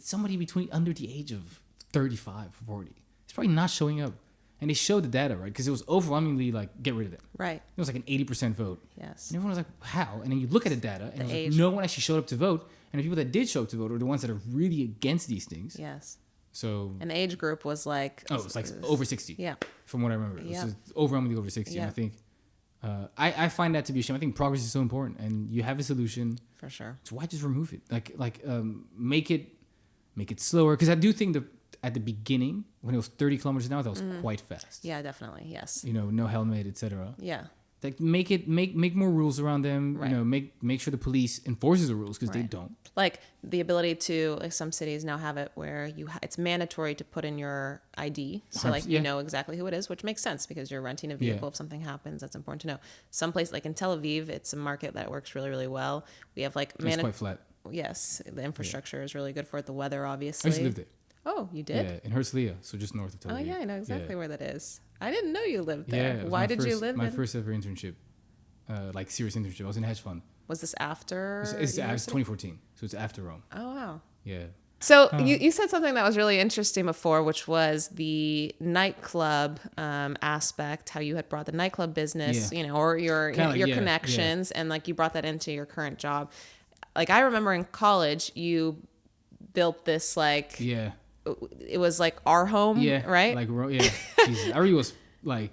somebody under the age of 35, 40, it's probably not showing up. And they showed the data, right? Because it was overwhelmingly like, get rid of them. Right. It was like an 80% vote. Yes. And everyone was like, how? And then you look at the data, and it was age. like, no one actually showed up to vote. And the people that did show up to vote are the ones that are really against these things. Yes. So, And the age group was like. it's like over 60. Yeah. From what I remember. It was Yeah. overwhelmingly over 60. Yeah. And I think, I find that to be a shame. I think progress is so important. And you have a solution. For sure. So why just remove it? Make it slower. Because I do think at the beginning, when it was 30 kilometers an hour, that was quite fast. Yeah, definitely. Yes. You know, no helmet, etc. Yeah. Like make more rules around them. Right. You know, make sure the police enforces the rules because they Right. don't. Like the ability to, like some cities now have it where it's mandatory to put in your ID. So like you Yeah. know exactly who it is, which makes sense because you're renting a vehicle. Yeah. If something happens, that's important to know. Some place like in Tel Aviv, it's a market that works really, really well. We have like It's quite flat. Yes, the infrastructure is really good for it. The weather, I obviously. used to live there. Oh, you did? Yeah, in Herzliya, so just north of Tel Oh Aviv. yeah, I know exactly Yeah. where that is. I didn't know you lived Yeah, there. it was Why my did you first- live My there? first ever internship, like serious internship. I was in a hedge fund. Was this after? It's university? 2014, so it's after Rome. Oh wow. Yeah. So you said something that was really interesting before, which was the nightclub aspect. How you had brought the nightclub business, Yeah. you know, or your Kinda like, your yeah, connections, and like you brought that into your current job. Like I remember in college, you built this like Yeah. it was like our home, Yeah. right? Like, Jesus. I really was like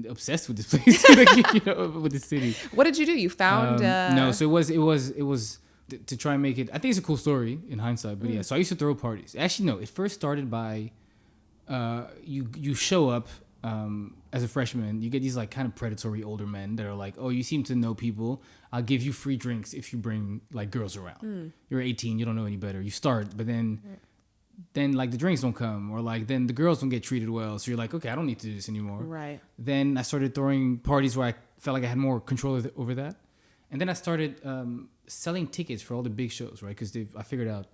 obsessed with this place, like, you know, with the city. What did you do? You found No, so it was to try and make it. I think it's a cool story in hindsight, but yeah. So I used to throw parties. Actually, no, it first started by you show up as a freshman. You get these like kind of predatory older men that are like, oh, you seem to know people. I'll give you free drinks if you bring like girls around. You're 18, you don't know any better. You start, but then like the drinks don't come, or like then the girls don't get treated well. So you're like, okay, I don't need to do this anymore. right. Then I started throwing parties where I felt like I had more control over that. And then I started selling tickets for all the big shows, right? Because I figured out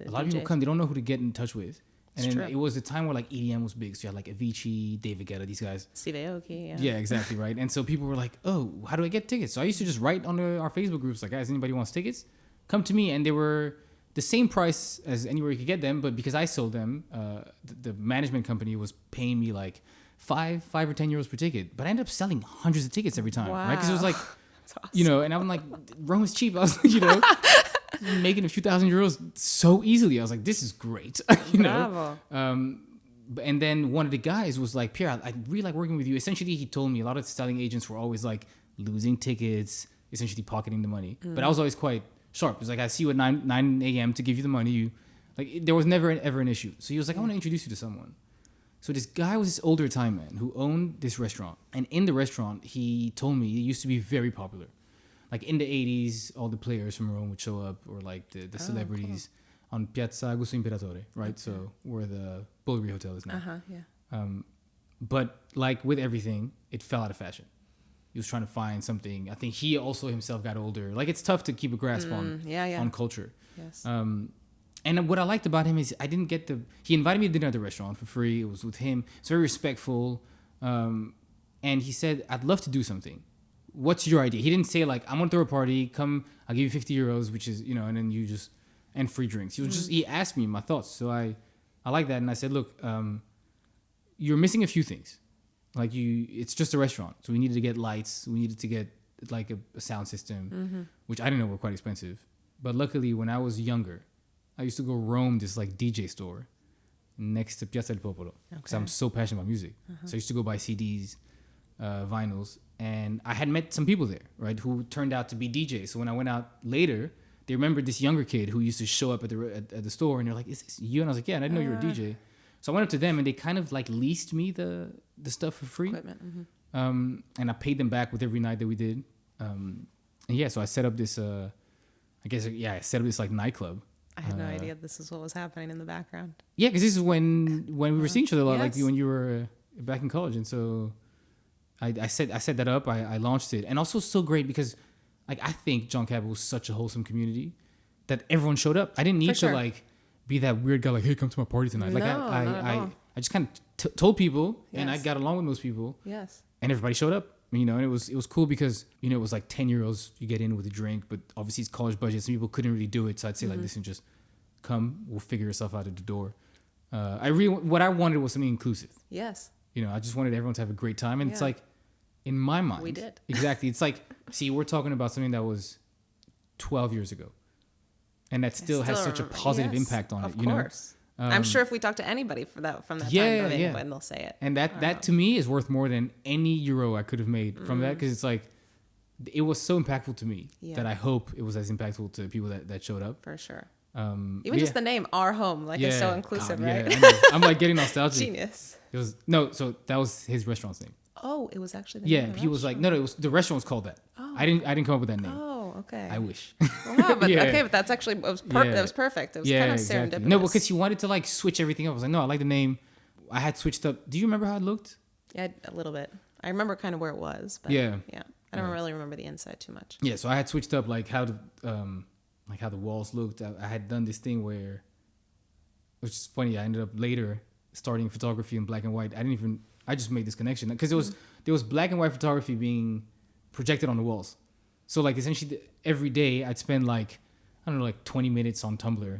a lot of people DJs. come, they don't know who to get in touch with. And It's then true. it was a time where like EDM was big. So you had like Avicii, David Guetta, these guys. Steve Aoki, yeah. Yeah, exactly, right? And so people were like, oh, how do I get tickets? So I used to just write on our Facebook groups, like, guys, anybody wants tickets? Come to me. And they were the same price as anywhere you could get them. But because I sold them, the management company was paying me like 5 or 10 euros per ticket. But I ended up selling hundreds of tickets every time, right? Because it was like, That's awesome. you know, and I'm like, Rome is cheap. I was, you know, making a few $1,000s so easily. I was like, this is great, you know. Bravo. And then one of the guys was like, Pierre, I really like working with you. Essentially, he told me a lot of selling agents were always like losing tickets, essentially pocketing the money. But I was always quite sharp. It was like, I see you at 9 a.m. to give you the money. There was never ever an issue. So he was like, I want to introduce you to someone. So this guy was this older Thai man who owned this restaurant. And in the restaurant, he told me it used to be very popular. Like in the 80s, all the players from Rome would show up, or like the celebrities on Piazza Augusto Imperatore, right? Okay. So where the Bulgari Hotel is now. Yeah. But like with everything, it fell out of fashion. He was trying to find something. I think he also himself got older. Like it's tough to keep a grasp on culture. Yes. And what I liked about him is I didn't get he invited me to dinner at the restaurant for free. It was with him. It's very respectful. And he said, I'd love to do something. What's your idea? He didn't say like, I'm going to throw a party. Come, I'll give you 50 euros, which is, you know, and then and free drinks. He asked me my thoughts. So I like that. And I said, look, you're missing a few things. Like it's just a restaurant. So we needed to get lights. We needed to get like a sound system, which I didn't know were quite expensive. But luckily when I was younger, I used to go roam this like DJ store next to Piazza del Popolo because I'm so passionate about music. So I used to go buy CDs. vinyls, and I had met some people there, right, who turned out to be DJs. So when I went out later, they remembered this younger kid who used to show up at the store, and they're like, "Is this you?" And I was like, "Yeah," and I didn't know you were a DJ. So I went up to them, and they kind of like leased me the stuff for free. Equipment. And I paid them back with every night that we did. And yeah, so I set up this. I set up this like nightclub. I had no idea this is what was happening in the background. Yeah, because this is when we were seeing each other a lot, Yes. like when you were back in college, and so I set that up. I launched it, and also so great because like I think John Cabot was such a wholesome community that everyone showed up. I didn't need sure. to like be that weird guy like, "Hey, come to my party tonight." Like No, not at all. I just kind of told people, and I Yes. got along with most people, Yes. and everybody showed up. You know, and it was cool because it was like 10 euros you get in with a drink, but obviously it's college budget, some people couldn't really do it. So I'd say like, listen, just come, we'll figure yourself out at the door. What I wanted was something inclusive. Yes. I just wanted everyone to have a great time, and it's Yeah. like, in my mind, We did. exactly. It's like, see, we're talking about something that was 12 years ago, and that still has such a positive impact on it. Of course. I'm sure if we talk to anybody from that time, and they'll say it. And that to me is worth more than any euro I could have made from that, because it's like, it was so impactful to me that I hope it was as impactful to people that showed up. For sure. Even Just the name Our Home, is so inclusive, right? Yeah, I'm like getting nostalgic. Genius. It was so that was his restaurant's name. Oh, it was actually the Yeah, name of the he was like, no, it was the restaurant was called that. Oh. I didn't come up with that name. Oh, okay. I wish. Wow, but Yeah. okay, but that's actually that was perfect. It was kind of serendipitous. No, because he wanted to like switch everything up. I was like, no, I like the name. I had switched up. Do you remember how it looked? Yeah, a little bit. I remember kind of where it was, but Yeah. I don't really remember the inside too much. Yeah, so I had switched up like how the walls looked. I had done this thing where, which is funny. I ended up later starting photography in black and white. I just made this connection because there was black and white photography being projected on the walls. So like essentially every day I'd spend like, I don't know, like 20 minutes on Tumblr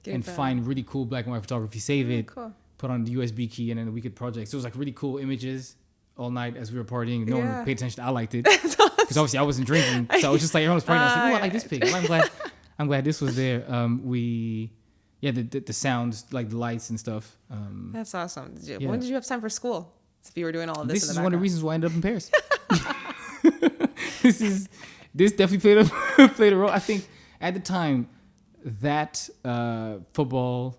and find really cool black and white photography, save it, cool. put on the USB key, and then we could project. So it was like really cool images all night as we were partying. No one would pay attention. I liked it because obviously I wasn't drinking. So I was just like, everyone was partying. I was like, oh, I like this pic. I'm glad this was there. The sounds, like the lights and stuff. That's awesome. When did you have time for school? If you were doing all of this, This is one of the reasons why I ended up in Paris. This definitely played a role. I think at the time that football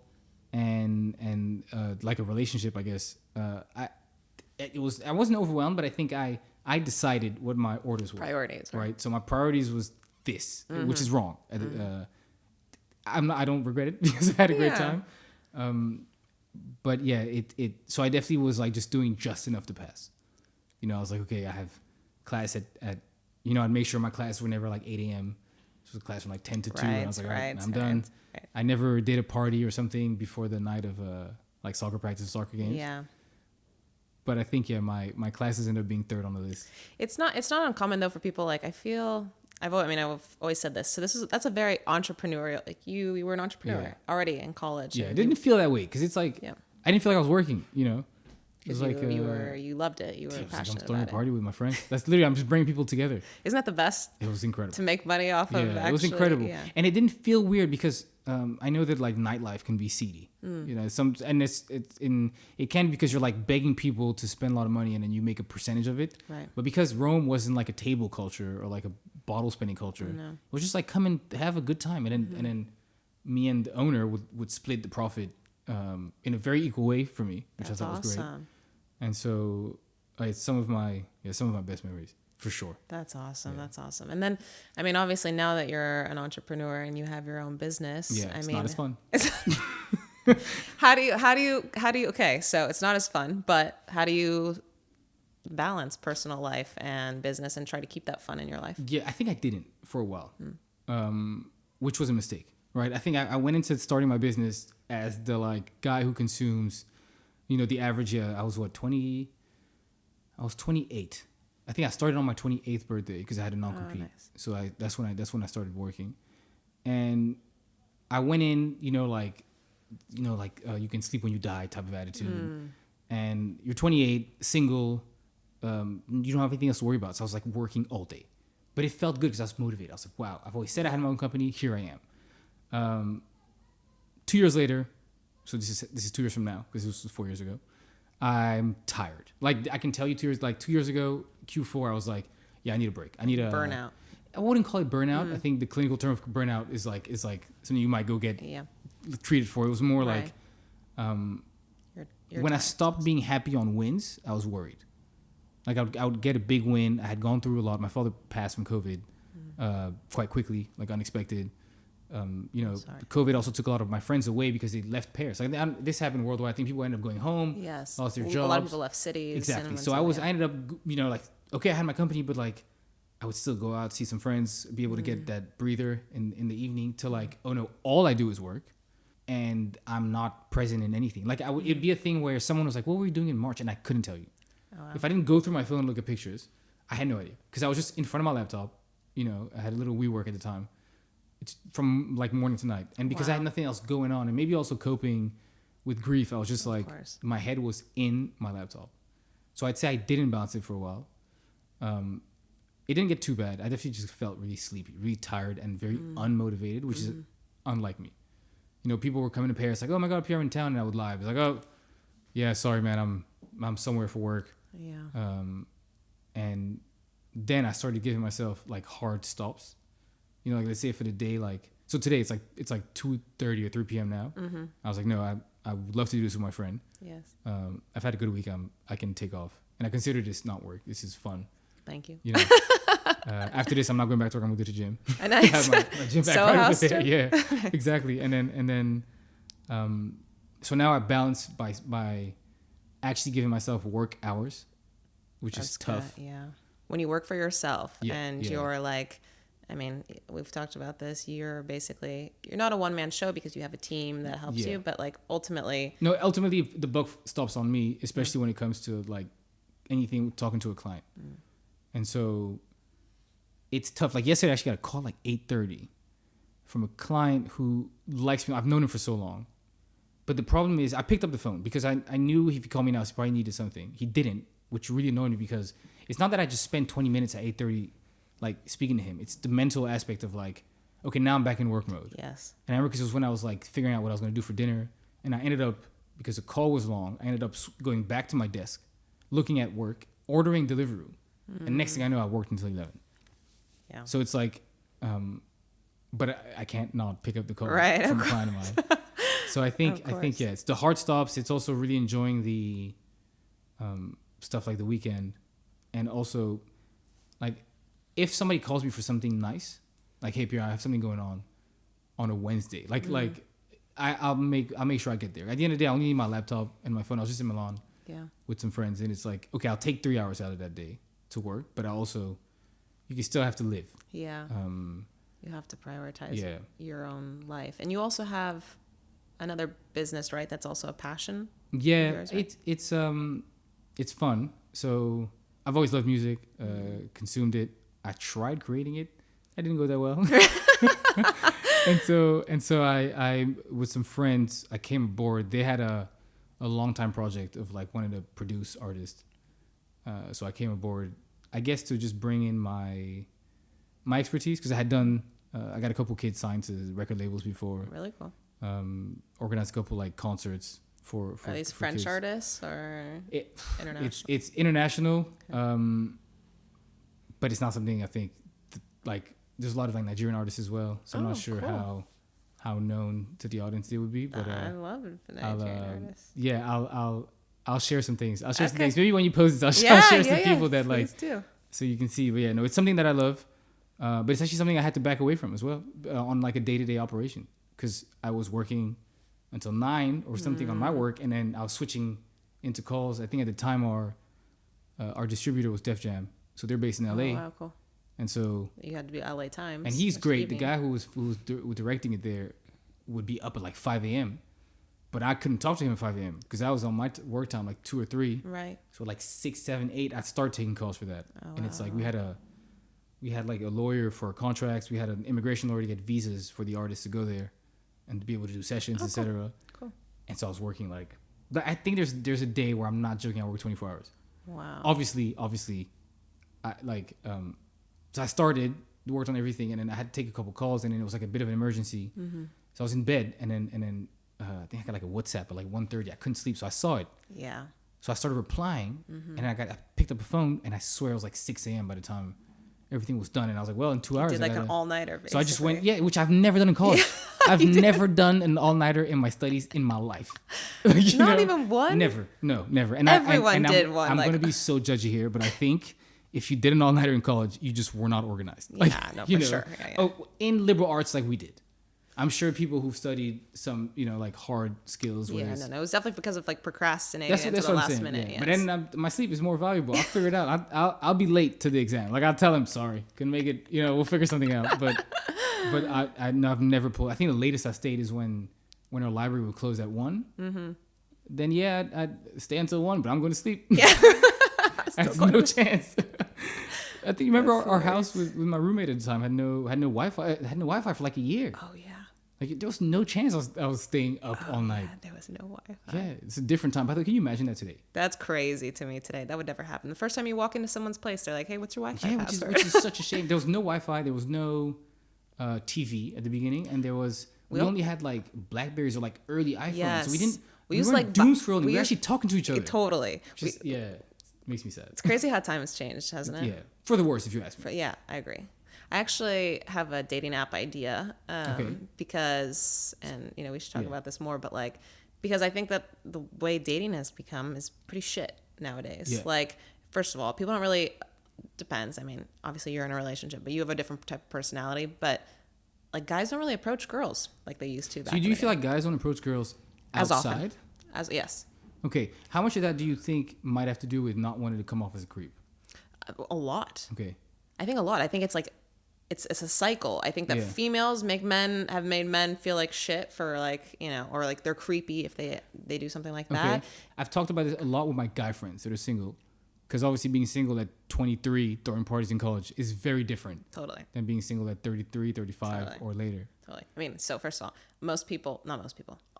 and like a relationship, I guess, I wasn't overwhelmed, but I think I decided what my orders were. Priorities, right? So my priorities was this, which is wrong. I don't regret it because I had a great time. But yeah, so I definitely was like just doing just enough to pass. I was like, okay, I have class at I'd make sure my class were never like 8 a.m. So the class from like 10 to 2. And I was like, all right, I'm done. Right. I never did a party or something before the night of like soccer practice, soccer games. Yeah. But I think, my classes ended up being third on the list. It's not uncommon though for people, like I've always said this. So that's a very entrepreneurial, like you were an entrepreneur already in college. Yeah, it didn't feel that way because it's like, I didn't feel like I was working, It was like you loved it. You were passionate like I'm about throwing a it. party with my friends. That's literally, I'm just bringing people together. Isn't that the best? It was incredible. To make money off of. Yeah, it was incredible, and it didn't feel weird because I know that like nightlife can be seedy. It can because you're like begging people to spend a lot of money and then you make a percentage of it. Right. But because Rome wasn't like a table culture or like a bottle spending culture, it was just like come and have a good time, and then me and the owner would split the profit in a very equal way for me, which I thought was great. And so it's some of my best memories for sure. That's awesome. Yeah. That's awesome. And then, I mean, obviously now that you're an entrepreneur and you have your own business, it's not as fun. How do you, okay, so it's not as fun, but how do you balance personal life and business and try to keep that fun in your life? Yeah, I think I didn't for a while, which was a mistake, right? I think I went into starting my business as the like guy who consumes, the average, I was 20? I was 28. I think I started on my 28th birthday because I had a non-compete. Nice. So that's when I started working. And I went in, you can sleep when you die type of attitude. And you're 28, single, you don't have anything else to worry about. So I was like working all day. But it felt good because I was motivated. I was like, wow, I've always said I had my own company. Here I am. 2 years later, so this is 2 years from now because this was 4 years ago. I'm tired. Like I can tell you 2 years ago, Q4, I was like, yeah, I need a break. I need a burnout. I wouldn't call it burnout. I think the clinical term of burnout is like something you might go get treated for. It was more like You're when I tired. stopped being happy on wins, I was worried. Like I would get a big win. I had gone through a lot. My father passed from COVID quite quickly, like unexpected. COVID also took a lot of my friends away because they left Paris. Like this happened worldwide. I think people ended up going home. Yes. Lost their jobs. A lot of people left cities. Exactly. So I ended up, like, okay, I had my company, but like, I would still go out, see some friends, be able to get that breather in the evening to like, oh no, all I do is work and I'm not present in anything. Like it'd be a thing where someone was like, what were you doing in March? And I couldn't tell you. Oh, wow. If I didn't go through my phone and look at pictures, I had no idea because I was just in front of my laptop. I had a little WeWork at the time. It's from like morning to night. And because I had nothing else going on and maybe also coping with grief, I was just like, my head was in my laptop. So I'd say I didn't bounce it for a while. It didn't get too bad. I definitely just felt really sleepy, really tired and very unmotivated, which is unlike me. People were coming to Paris like, oh my God, Pierre, I'm in town. And I would lie. It's like, oh yeah, sorry, man. I'm somewhere for work. Yeah. And then I started giving myself like hard stops. Like let's say for the day, like, so today it's like 2:30 or 3 p.m. now. Mm-hmm. I was like, no, I would love to do this with my friend. Yes. I've had a good week. I can take off. And I consider this not work. This is fun. Thank you. After this, I'm not going back to work. I'm going to go to the gym. Nice. Have my gym back So right house over there. gym? Yeah, exactly. And then, so now I balance by actually giving myself work hours, which is tough. Good. Yeah. When you work for yourself and you're like, I mean, we've talked about this. You're not a one-man show because you have a team that helps you, but like ultimately the buck stops on me, especially when it comes to like anything talking to a client. And so it's tough. Like yesterday, I actually got a call like 8:30 from a client who likes me. I've known him for so long. But the problem is I picked up the phone because I knew if he called me now, he probably needed something. He didn't, which really annoyed me because it's not that I just spent 20 minutes at 8:30 like speaking to him. It's the mental aspect of like, okay, now I'm back in work mode. Yes. And I remember because it was when I was like figuring out what I was going to do for dinner. And I ended up, because the call was long, I ended up going back to my desk, looking at work, ordering Deliveroo. And next thing I know, I worked until 11. Yeah. So it's like, but I can't not pick up the call from a client of mine. So I think, it's the hard stops. It's also really enjoying the stuff like the weekend. And also, like, if somebody calls me for something nice, like, hey, Pierre, I have something going on a Wednesday. I'll make sure I get there. At the end of the day, I only need my laptop and my phone. I was just in Milan with some friends. And it's like, okay, I'll take 3 hours out of that day to work. But you can still have to live. Yeah. You have to prioritize your own life. And you also have another business, right? That's also a passion. Yeah, yours, right? It's fun. So I've always loved music, consumed it. I tried creating it. That didn't go that well. and so I with some friends, I came aboard. They had a long time project of like wanting to produce artists. So I came aboard, I guess, to just bring in my expertise because I had done. I got a couple kids signed to record labels before. Really cool. Organized a couple like concerts for Are these French kids. Artists or international? It's international, but it's not something I think like there's a lot of like Nigerian artists as well. So I'm not sure cool. how known to the audience they would be. But I love Nigerian artists. Yeah, I'll share some things. I'll share some things. Maybe when you post it, I'll share some people that like do. So you can see. But yeah, no, it's something that I love. But it's actually something I had to back away from as well on like a day-to-day operation because I was working until 9 or something on my work, and then I was switching into calls. I think at the time our distributor was Def Jam, so they're based in LA. Oh, wow, cool. And so you had to be LA Times. And he's great. The guy who was directing it there would be up at like 5 a.m. But I couldn't talk to him at 5 a.m. because I was on my work time like 2 or 3. Right. So like 6, 7, 8, I'd start taking calls for that. Oh, and it's like we had like a lawyer for contracts. We had an immigration lawyer to get visas for the artists to go there and to be able to do sessions, etc. Cool. And so I was working like, but I think there's a day where I'm not joking. I work 24 hours. Wow. Obviously, I like so I started worked on everything, and then I had to take a couple calls, and then it was like a bit of an emergency. Mm-hmm. So I was in bed, and then I think I got like a WhatsApp at like 1:30. I couldn't sleep, so I saw it. Yeah. So I started replying, and I picked up a phone, and I swear it was like 6 a.m. by the time everything was done. And I was like, well, in 2 hours. Did like an all-nighter, basically. So I just went, which I've never done in college. I've never done an all-nighter in my studies in my life. Not even one? Never. No, never. And Everyone did one. I'm going to be so judgy here, but I think if you did an all-nighter in college, you just were not organized. Like, yeah, no, for sure. Yeah. Oh, in liberal arts like we did. I'm sure people who've studied some, like hard skills. Yeah, no. It was definitely because of like procrastinating until the last minute. Yeah. Yes. But then my sleep is more valuable. I'll figure it out. I'll be late to the exam. Like I'll tell him, sorry, couldn't make it. We'll figure something out. But I've never pulled. I think the latest I stayed is when our library would close at 1. Mm-hmm. Then I'd stay until 1, but I'm going to sleep. Yeah, that's no chance. I think you remember our house with my roommate at the time had no Wi-Fi. Had no Wi-Fi for like a year. Oh yeah. Like there was no chance I was staying up all night. Yeah, there was no Wi-Fi. Yeah, it's a different time. By the way, can you imagine that today? That's crazy to me today. That would never happen. The first time you walk into someone's place, they're like, "Hey, what's your Wi-Fi password?" Which is such a shame. There was no Wi-Fi. There was no TV at the beginning, and we only had like Blackberries or like early iPhones. Yes. So we weren't like doom scrolling. We were actually talking to each other. Totally. Makes me sad. It's crazy how time has changed, hasn't it? Yeah, for the worse, if you ask me. Yeah, I agree. I actually have a dating app idea because, and we should talk about this more, but like, because I think that the way dating has become is pretty shit nowadays. Yeah. Like, first of all, people don't really, depends. I mean, obviously you're in a relationship, but you have a different type of personality, but like guys don't really approach girls like they used to back So do you feel like guys don't approach girls outside? Yes. Okay. How much of that do you think might have to do with not wanting to come off as a creep? A lot. Okay. I think a lot. I think it's like, it's a cycle. I think that females have made men feel like shit for like, or like they're creepy if they do something like that. Okay. I've talked about this a lot with my guy friends that are single. Because obviously being single at 23, throwing parties in college is very different. Totally. Than being single at 33, 35 or later. Totally. I mean, so first of all, a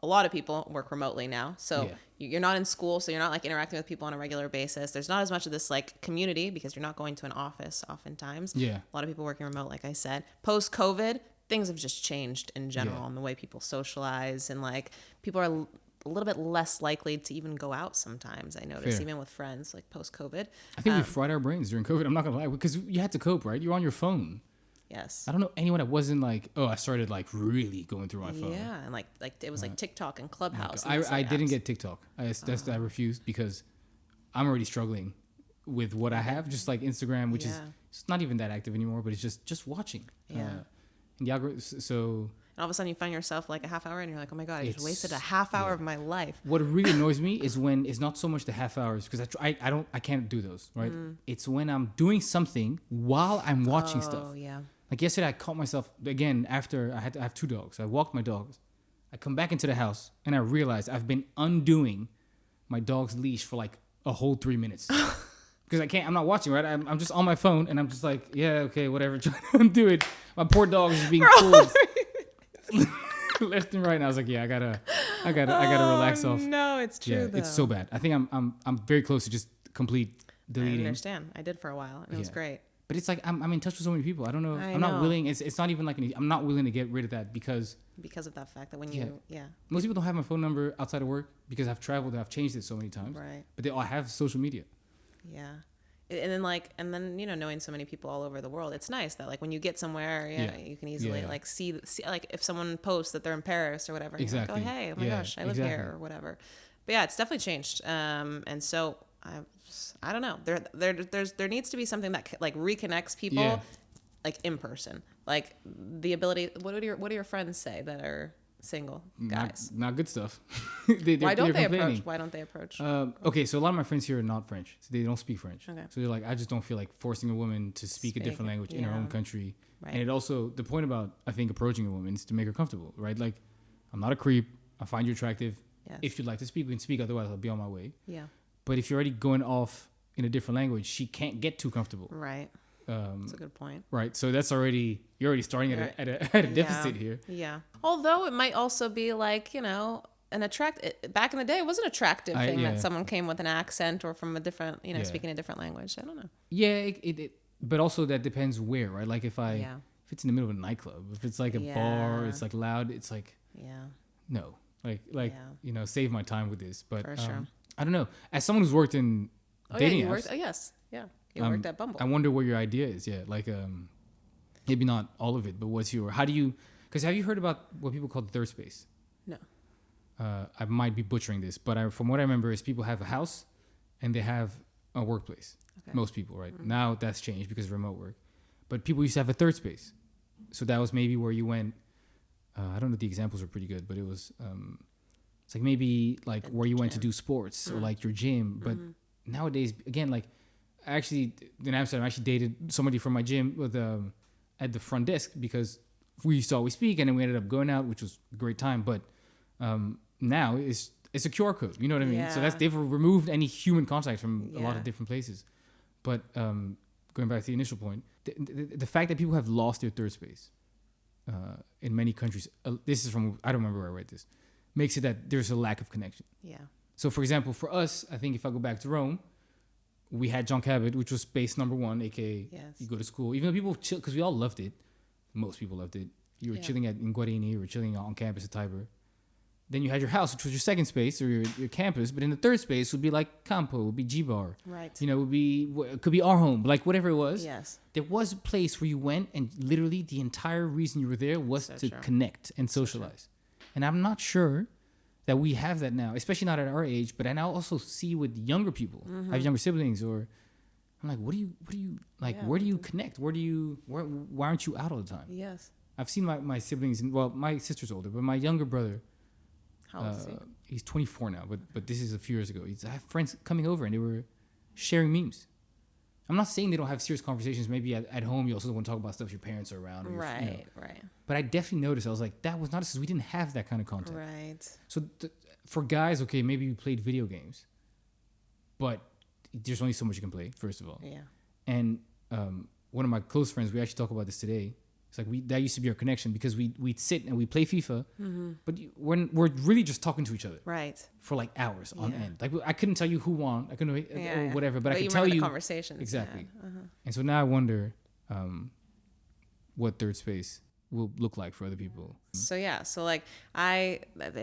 lot of people work remotely now. So you're not in school, so you're not like interacting with people on a regular basis. There's not as much of this like community because you're not going to an office oftentimes. Yeah. A lot of people working remote, like I said. Post-COVID, things have just changed in general in the way people socialize, and like people are a little bit less likely to even go out sometimes. I notice even with friends like post-COVID. I think we fried our brains during COVID. I'm not gonna lie, because you had to cope, right? You're on your phone. Yes. I don't know anyone that wasn't like, I started like really going through my phone. Yeah, and like it was like TikTok and Clubhouse. I didn't get TikTok. I refused because I'm already struggling with what I have. Just like Instagram, which is it's not even that active anymore, but it's just watching. Yeah. And the algorithm. So. And all of a sudden you find yourself like a half hour and you're like, oh my God, I just wasted a half hour of my life. What really annoys me is when it's not so much the half hours, because I can't do those, right? It's when I'm doing something while I'm watching stuff. Oh, yeah. Like yesterday I caught myself, again, after I have 2 dogs. I walked my dogs. I come back into the house and I realize I've been undoing my dog's leash for like a whole 3 minutes. Because I'm not watching, right? I'm just on my phone and I'm just like, yeah, okay, whatever, trying to undo it. My poor dog is being pulled left and right, and I was like, yeah, I gotta relax off. No, it's true. Though. It's so bad. I think I'm very close to just complete deleting. I understand. I did for a while, and it was great. But it's like I'm in touch with so many people. I don't know. I'm not willing. It's not even like I'm not willing to get rid of that because of that fact that when most people don't have my phone number outside of work because I've traveled and I've changed it so many times. Right. But they all have social media. Yeah. And then knowing so many people all over the world, it's nice that like when you get somewhere, you can easily like see like if someone posts that they're in Paris or whatever, you're like, oh hey, oh my gosh, I live here or whatever. But yeah, it's definitely changed. And so I don't know. There needs to be something that like reconnects people, like in person, like the ability. What do your friends say that are single guys? Not good stuff. Why don't they approach? Okay, so a lot of my friends here are not French, so they don't speak French. Okay. So they're like, I just don't feel like forcing a woman to speak a different language in her own country. Right. And it also, the point about I think approaching a woman is to make her comfortable, right? Like, I'm not a creep. I find you attractive. Yes. If you'd like to speak, we can speak. Otherwise, I'll be on my way. Yeah. But if you're already going off in a different language, she can't get too comfortable. Right. That's a good point. Right. So you're already starting at a deficit here. Yeah. Although it might also be like, back in the day, it was an attractive thing that someone came with an accent or from a different, speaking a different language. I don't know. Yeah. But also that depends where, right? Like if it's in the middle of a nightclub, if it's like a bar, it's like loud, it's like, no, like, save my time with this. But for sure. I don't know. As someone who's worked in dating apps, yes, yeah, you worked at Bumble. I wonder what your idea is. Yeah, like maybe not all of it, but how do you? Because have you heard about what people call the third space? No. I might be butchering this, but from what I remember is people have a house and they have a workplace. Okay. Most people, right? Mm-hmm. Now that's changed because of remote work. But people used to have a third space. So that was maybe where you went. I don't know if the examples are pretty good, but it was it's like maybe like where you went to do sports or like your gym. But nowadays, again, like actually in Amsterdam, I actually dated somebody from my gym with at the front desk because we used to always speak, and then we ended up going out, which was a great time. But now it's a QR code. You know what I mean? Yeah. So they've removed any human contact from a lot of different places. But going back to the initial point, the fact that people have lost their third space in many countries, this is from, I don't remember where I read this, makes it that there's a lack of connection. Yeah. So for example, for us, I think if I go back to Rome, we had John Cabot, which was space number one, aka you go to school. Even though people chill, because we all loved it. Most people loved it. You were chilling in Guarini, you were chilling on campus at Tiber. Then you had your house, which was your second space or your campus. But in the third space would be like Campo, would be G-Bar. Right. You know, it could be our home, like whatever it was. Yes. There was a place where you went and literally the entire reason you were there was to connect and socialize. And I'm not sure that we have that now, especially not at our age. But I now also see with younger people. I have younger siblings, or I'm like, what do you like? Where do you connect? Why aren't you out all the time? Yes. I've seen my siblings, my sister's older, but my younger brother. How old is he? He's 24 now, but this is a few years ago. I have friends coming over and they were sharing memes. I'm not saying they don't have serious conversations. Maybe at home you also don't want to talk about stuff your parents are around. Or right. But I definitely noticed. I was like, that was not us. We didn't have that kind of contact. Right. So for guys, okay, maybe we played video games, but there's only so much you can play. First of all. Yeah. And one of my close friends, we actually talk about this today. It's like that used to be our connection because we'd sit and we'd play FIFA, but we're really just talking to each other, right? For like hours on end. Like I couldn't tell you who won, I couldn't or whatever, but I could tell you conversations exactly. And so now I wonder what third space will look like for other people. So like I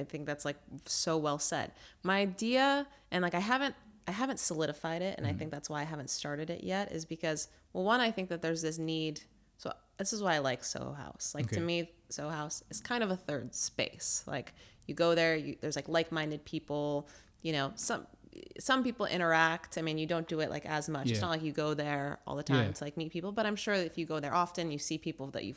think that's like so well said. My idea, and like I haven't solidified it, and I think that's why I haven't started it yet, is because one, I think that there's this need. So this is why I like Soho House. Like to me, Soho House is kind of a third space. Like you go there, there's like-minded people. You know, some people interact. I mean, you don't do it like as much. Yeah. It's not like you go there all the time to like meet people. But I'm sure if you go there often, you see people that you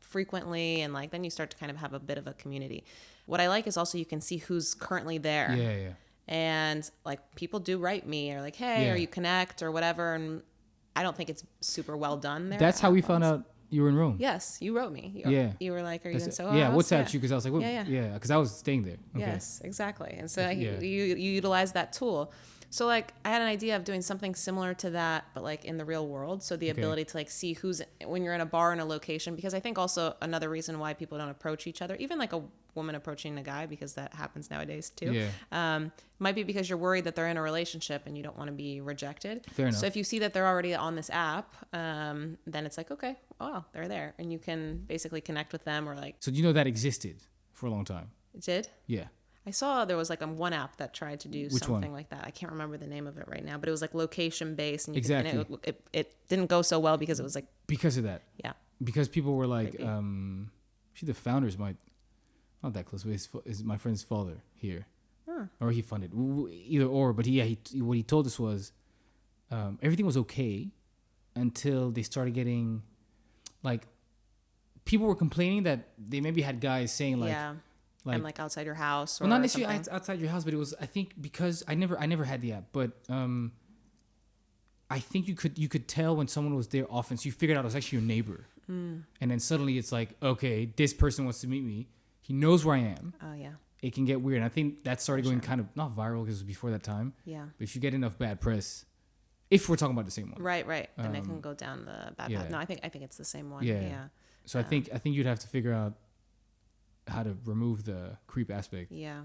frequently, and like then you start to kind of have a bit of a community. What I like is also you can see who's currently there. Yeah. And like people do write me or like, hey, or you connect or whatever, and I don't think it's super well done there. That's how we found out you were in Rome. Yes, you wrote me. You were like, are you in Soho Yeah, House? what's that you? Because I was like, yeah, because I was staying there. Okay. Yes, exactly. And so you utilize that tool. So like I had an idea of doing something similar to that, but like in the real world. So the ability to like see who's when you're in a bar in a location, because I think also another reason why people don't approach each other, even like a woman approaching a guy, because that happens nowadays too. Might be because you're worried that they're in a relationship and you don't want to be rejected. Fair enough. So if you see that they're already on this app, then it's like, okay, they're there, and you can basically connect with them or like. So do you know that existed for a long time? It did? Yeah. I saw there was like one app that tried to do something like that. I can't remember the name of it right now, but it was like location based, and it didn't go so well because it was like because of that. Yeah. Because people were like, the founders might not that close, but is my friend's father here, or he funded either or. But what he told us was everything was okay until they started getting like people were complaining that they maybe had guys saying like. Yeah. And like outside your house, or well, not necessarily outside your house, but it was. I think because I never had the app, but I think you could tell when someone was there often, so you figured out it was actually your neighbor, and then suddenly it's like, okay, this person wants to meet me. He knows where I am. Oh yeah. It can get weird, and I think that started going kind of not viral because it was before that time. Yeah. But if you get enough bad press, if we're talking about the same one, right, then it can go down the bad path. No, I think it's the same one. Yeah. So I think you'd have to figure out how to remove the creep aspect. Yeah,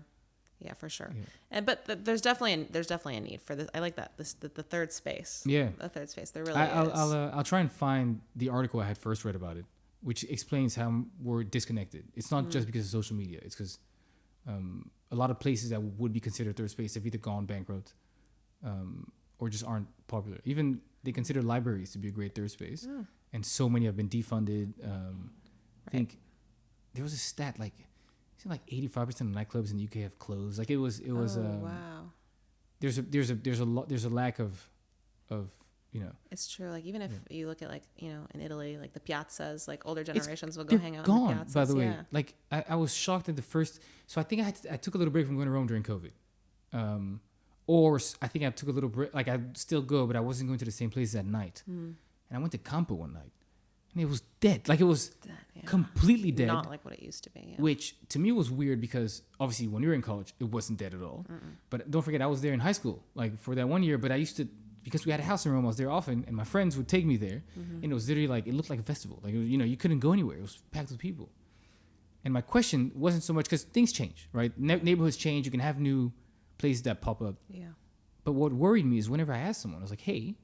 for sure. Yeah. But there's definitely a need for this. I like that the third space. Yeah, the third space. There really is. I'll try and find the article I had first read about it, which explains how we're disconnected. It's not just because of social media. It's because A lot of places that would be considered third space have either gone bankrupt or just aren't popular. Even they consider libraries to be a great third space, and so many have been defunded. I think there was a stat like 85% of nightclubs in the UK have closed. Like it was. Wow. There's a lack of It's true. Like even if you look at like in Italy, like the piazzas, like older It's- generations will go they're hang out gone, in the piazzas. by the way. Yeah. Like I was shocked at the first. So I think I took a little break from going to Rome during COVID. I think I took a little break. Like I'd still go, but I wasn't going to the same places at night. And I went to Campo one night, and it was dead. Like it was completely dead. Not like what it used to be. Yeah. Which to me was weird because obviously when you were in college, it wasn't dead at all. But don't forget, I was there in high school, like for that 1 year. But I used to, because we had a house in Rome, I was there often, and my friends would take me there, and it was literally like it looked like a festival. Like it was, you couldn't go anywhere. It was packed with people. And my question wasn't so much because things change, right? Neighborhoods change. You can have new places that pop up. Yeah. But what worried me is whenever I asked someone, I was like, "Hey,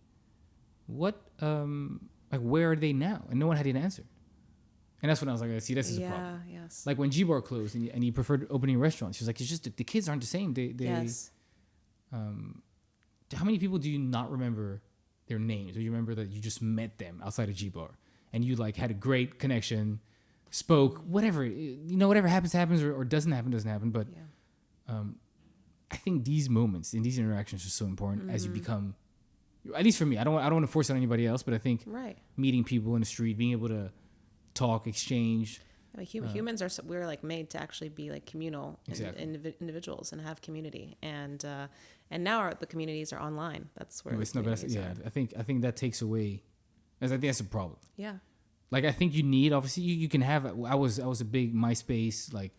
what? Like where are they now?" And no one had an answer. And that's when I was like, "See, this is a problem." Yes. Like when G-Bar closed and he preferred opening restaurants. She was like, "It's just the kids aren't the same. They Yes. How many people do you not remember their names? Or you remember that you just met them outside of G-Bar and you like had a great connection, spoke, whatever, whatever happens or doesn't happen. But I think these moments and these interactions are so important as you become, at least for me, I don't want to force it on anybody else, but I think meeting people in the street, being able to talk, exchange. Like humans we're like made to actually be like communal individuals and have community, and now the communities are online. That's where it's not best. Yeah, I think that takes away. I think that's a problem. Yeah. Like I think you need, obviously you can have. I was a big MySpace like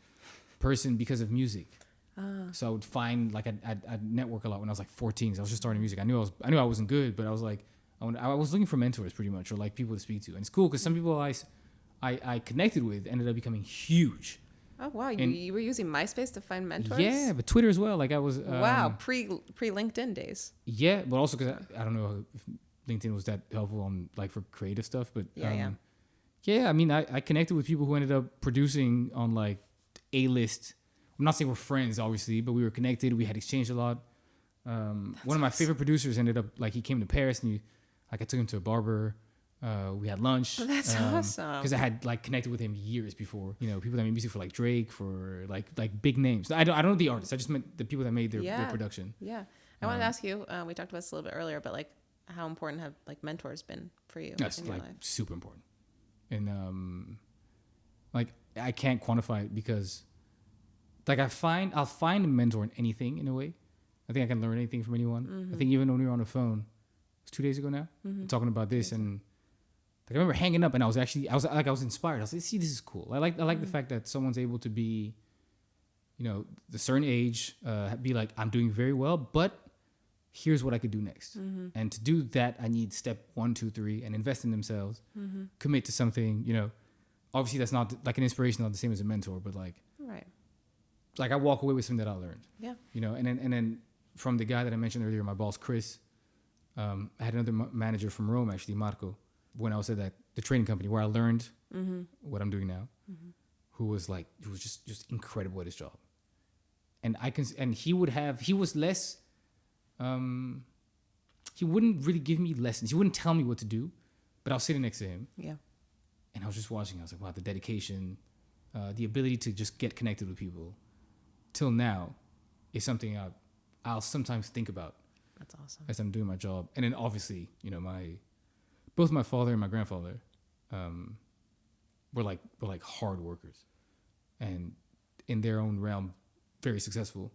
person because of music. So I would find like I'd network a lot when I was like 14. So I was just starting music. I knew I wasn't good, but I was like I was looking for mentors pretty much, or like people to speak to. And it's cool because some people I connected with ended up becoming huge. Oh wow! You were using MySpace to find mentors? Yeah, but Twitter as well. Like I was. Wow, pre LinkedIn days. Yeah, but also because I don't know if LinkedIn was that helpful on like for creative stuff, but yeah. I mean, I connected with people who ended up producing on like A-list. I'm not saying we're friends, obviously, but we were connected. We had exchanged a lot. One of my favorite producers ended up like he came to Paris and I took him to a barber. We had lunch. Oh, that's awesome. Because I had like connected with him years before. People that made music for like Drake, for like big names. I don't know the artists. I just meant the people that made their production. Yeah. I wanted to ask you. We talked about this a little bit earlier, but like, how important have like mentors been for you That's in your like life? super important. And like I can't quantify it because like I'll find a mentor in anything in a way. I think I can learn anything from anyone. I think even when we were on the phone, it was 2 days ago now, talking about this and. Like I remember hanging up and I was inspired. I was like, see, this is cool. I like the fact that someone's able to be, the certain age, be like, I'm doing very well, but here's what I could do next. And to do that, I need step 1, 2, 3 and invest in themselves, commit to something, obviously that's not like an inspiration, not the same as a mentor, but like I walk away with something that I learned. Yeah. And then from the guy that I mentioned earlier, my boss, Chris, I had another manager from Rome, actually, Marco, when I was at the training company where I learned what I'm doing now, who was just incredible at his job. And he was less, he wouldn't really give me lessons. He wouldn't tell me what to do, but I was sitting next to him. Yeah. And I was just watching. I was like, wow, the dedication, the ability to just get connected with people till now is something I'll sometimes think about. That's awesome. As I'm doing my job. And then obviously, both my father and my grandfather were like hard workers and in their own realm, very successful.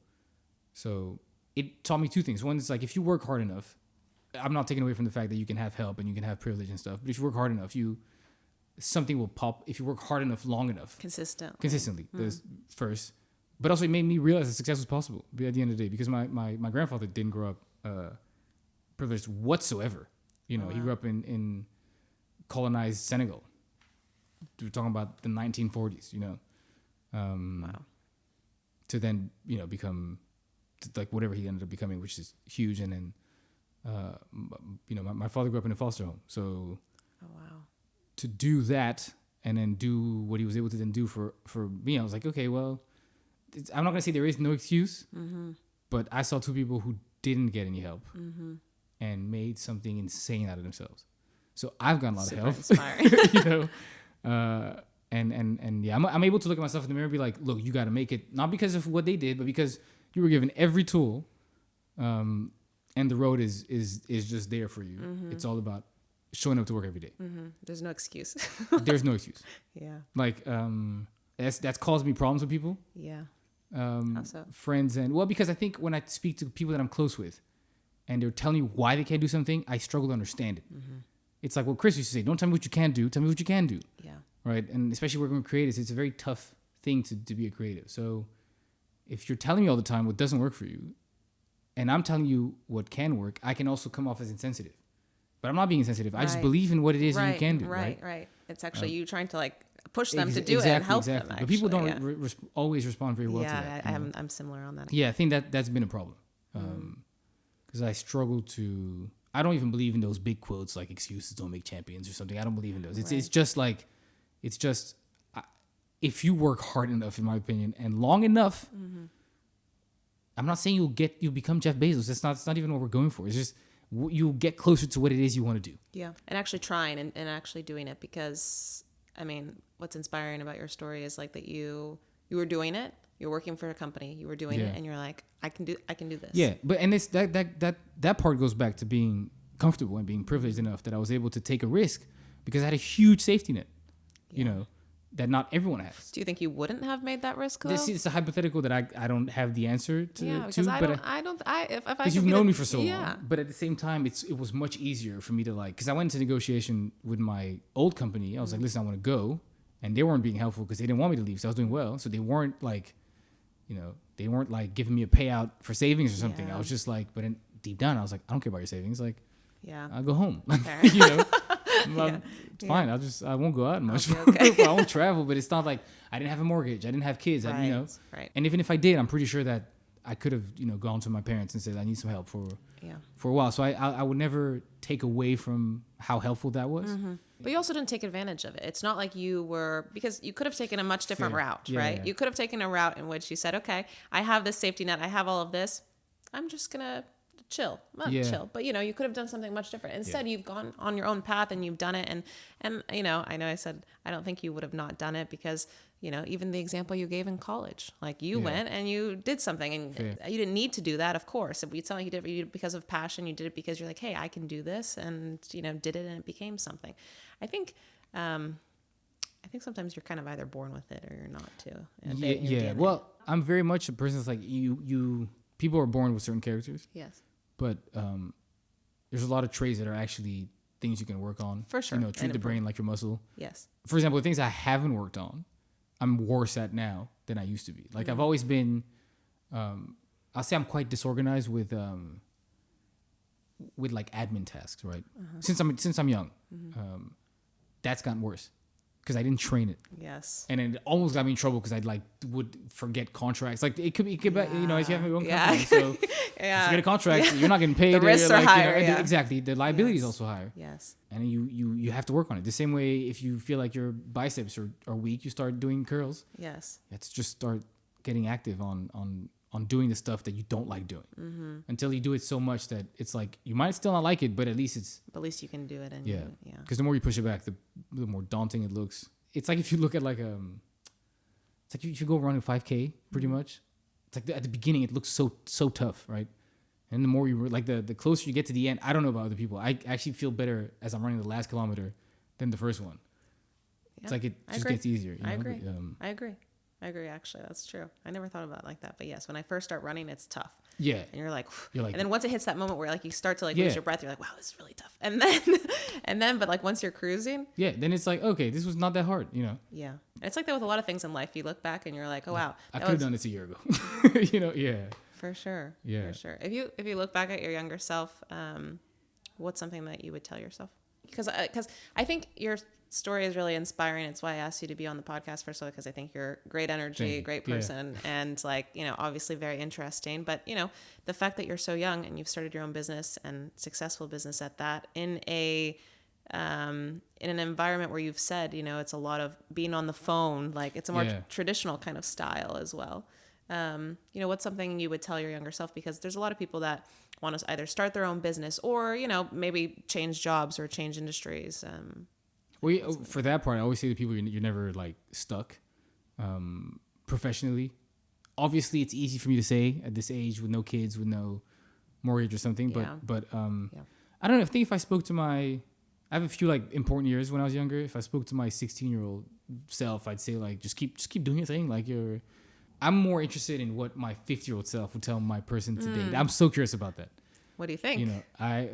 So it taught me two things. One is like, if you work hard enough, I'm not taking away from the fact that you can have help and you can have privilege and stuff, but if you work hard enough, something will pop if you work hard enough, long enough. Consistently. That's first. But also it made me realize that success was possible at the end of the day, because my grandfather didn't grow up privileged whatsoever. He grew up in colonized Senegal. We're talking about the 1940s, Wow. To then, become like whatever he ended up becoming, which is huge. And then, my father grew up in a foster home. So to do that and then do what he was able to then do for me, I was like, okay, well, I'm not gonna say there is no excuse, but I saw two people who didn't get any help and made something insane out of themselves. So I've gotten a lot of help. Inspiring. You know, and yeah, I'm able to look at myself in the mirror and be like, look, you got to make it, not because of what they did, but because you were given every tool, and the road is just there for you. It's all about showing up to work every day. There's no excuse. There's no excuse. Yeah. Like that's caused me problems with people. Yeah. How so? Friends, and well, because I think when I speak to people that I'm close with and they're telling you why they can't do something, I struggle to understand it. It's like what Chris used to say, don't tell me what you can't do, tell me what you can do. Yeah. Right? And especially working with creatives, it's a very tough thing to be a creative. So if you're telling me all the time what doesn't work for you, and I'm telling you what can work, I can also come off as insensitive. But I'm not being insensitive. I just believe in what it is that you can do. Right. It's actually you trying to like push them to do it and help them. Actually. But people don't always respond very well to that. Yeah, I'm similar on that. Yeah, I think that's been a problem. Because I struggle to... I don't even believe in those big quotes like excuses don't make champions or something. I don't believe in those. It's just like... It's just... if you work hard enough, in my opinion, and long enough... I'm not saying you'll become Jeff Bezos. That's not even what we're going for. It's just... you'll get closer to what it is you want to do. Yeah. And actually trying and actually doing it, because I mean, what's inspiring about your story is like that you were doing it, you're working for a company, you were doing it, and you're like, I can do this. Yeah. But and it's that part goes back to being comfortable and being privileged enough that I was able to take a risk because I had a huge safety net, you know, that not everyone has. Do you think you wouldn't have made that risk though? This is a hypothetical that I don't have the answer to. Yeah, because because you've known me for so long. But at the same time, it was much easier for me to like, because I went into negotiation with my old company. I was like, listen, I want to go, and they weren't being helpful because they didn't want me to leave. So I was doing well. So they weren't like, you know, they weren't like giving me a payout for savings or something. I was just like, but deep down, I was like, I don't care about your savings. Like, I'll go home. You know. It's fine. I won't go out much. Okay. I won't travel, but it's not like I didn't have a mortgage. I didn't have kids. Right. You know. Right. And even if I did, I'm pretty sure that I could have, you know, gone to my parents and said I need some help for a while. So I would never take away from how helpful that was. But you also didn't take advantage of it. It's not like you were, because you could have taken a much different route, right? Yeah. You could have taken a route in which you said, okay, I have this safety net. I have all of this. I'm just going to chill, but you know, you could have done something much different. Instead, you've gone on your own path and you've done it. And you know, I said, I don't think you would have not done it because, you know, even the example you gave in college, like you went and you did something and you didn't need to do that. Of course, if it's something you did it because of passion, you did it because you're like, hey, I can do this, and you know, did it and it became something. I think sometimes you're kind of either born with it or you're not too. Well, I'm very much a person that's like you people are born with certain characters. Yes. But there's a lot of traits that are actually things you can work on. For sure. You know, treat the brain like your muscle. Yes. For example, the things I haven't worked on, I'm worse at now than I used to be. Like I've always been, I'll say I'm quite disorganized with like admin tasks, right? Since I'm young, that's gotten worse because I didn't train it. Yes. And it almost got me in trouble because I would forget contracts. Like it could be, you know, if you have your own company, so if you forget a contract, you're not getting paid. The risks are higher. You know, exactly. The liability is also higher. Yes. And you have to work on it. The same way if you feel like your biceps are weak, you start doing curls. Yes. You have to just start getting active on doing the stuff that you don't like doing until you do it so much that it's like you might still not like it, but at least you can do it. And because the more you push it back, the more daunting it looks. It's like if you look at like it's like if you go run a 5K pretty much. It's like at the beginning it looks so tough, right? And the more you like the closer you get to the end, I don't know about other people. I actually feel better as I'm running the last kilometer than the first one. Yeah, it's like it just gets easier. I agree. I agree, actually. That's true. I never thought about it like that. But yes, when I first start running, it's tough. Yeah. And you're like, and then once it hits that moment where like you start to like lose your breath, you're like, wow, this is really tough. And then, but like once you're cruising. Yeah. Then it's like, okay, this was not that hard, you know? Yeah. And it's like that with a lot of things in life. You look back and you're like, oh, wow. I could have done this a year ago. You know? Yeah. For sure. Yeah. For sure. If you look back at your younger self, what's something that you would tell yourself? Because I think your story is really inspiring. It's why I asked you to be on the podcast first of all, because I think you're great energy, great person, and like, you know, obviously very interesting. But, you know, the fact that you're so young and you've started your own business and successful business at that in an environment where you've said, you know, it's a lot of being on the phone, like it's a more traditional kind of style as well. What's something you would tell your younger self? Because there's a lot of people that want to either start their own business or, maybe change jobs or change industries. For that part, I always say to people, you're never like stuck professionally. Obviously, it's easy for me to say at this age with no kids, with no mortgage or something. But I don't know. I think if I spoke to I have a few like important years when I was younger. If I spoke to my 16-year-old self, I'd say like, just keep doing your thing. Like I'm more interested in what my 50-year-old self would tell my person today. I'm so curious about that. What do you think?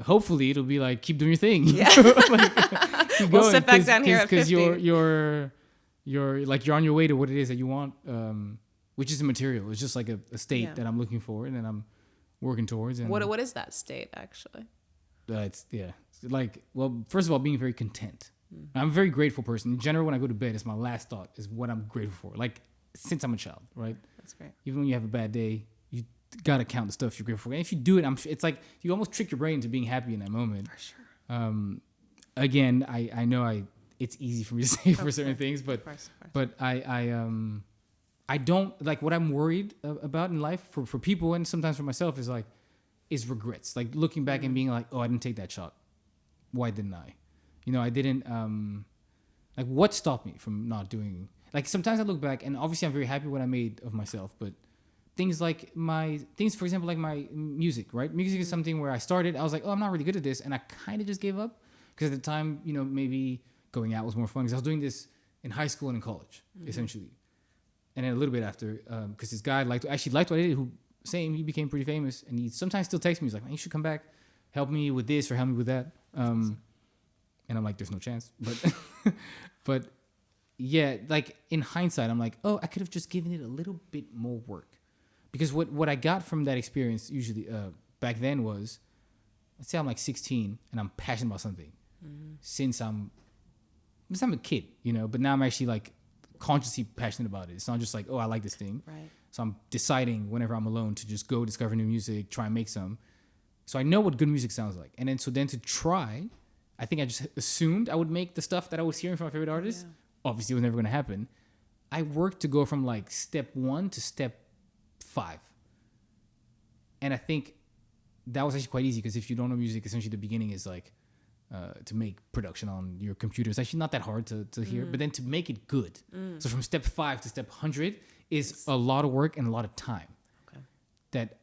Hopefully it'll be like, keep doing your thing. Yeah. Keep we'll going, sit back down here at 50. Because you're on your way to what it is that you want, which is immaterial. It's just like a state that I'm looking for and then I'm working towards. And what is that state actually? It's like, well, first of all, being very content. I'm a very grateful person. In general, when I go to bed, it's my last thought is what I'm grateful for. Like since I'm a child, right? That's great. Even when you have a bad day, you gotta count the stuff you're grateful for. And if you do it, it's like you almost trick your brain into being happy in that moment. For sure. Again, I know it's easy for me to say for certain things, but of course. But I don't like what I'm worried about in life for people and sometimes for myself is regrets. Like looking back and being like, oh, I didn't take that shot. Why didn't I? I didn't like what stopped me from not doing. Like sometimes I look back and obviously I'm very happy with what I made of myself, but things, for example, like my music, right? Music is something where I started, I was like, oh, I'm not really good at this. And I kind of just gave up because at the time, maybe going out was more fun because I was doing this in high school and in college, essentially. And then a little bit after, because this guy liked what I did, he became pretty famous. And he sometimes still texts me. He's like, man, you should come back, help me with this or help me with that. And I'm like, there's no chance. But yeah, like in hindsight, I'm like, oh, I could have just given it a little bit more work. Because what I got from that experience usually back then was, let's say I'm like 16 and I'm passionate about something since I'm a kid, but now I'm actually like consciously passionate about it. It's not just like, oh, I like this thing. Right. So I'm deciding whenever I'm alone to just go discover new music, try and make some. So I know what good music sounds like. And then to try, I think I just assumed I would make the stuff that I was hearing from my favorite artists. Yeah. Obviously, it was never going to happen. I worked to go from like step 1 to step 5. And I think that was actually quite easy because if you don't know music, essentially the beginning is like to make production on your computer. It's actually not that hard to hear, but then to make it good. So from step 5 to step 100 is a lot of work and a lot of time that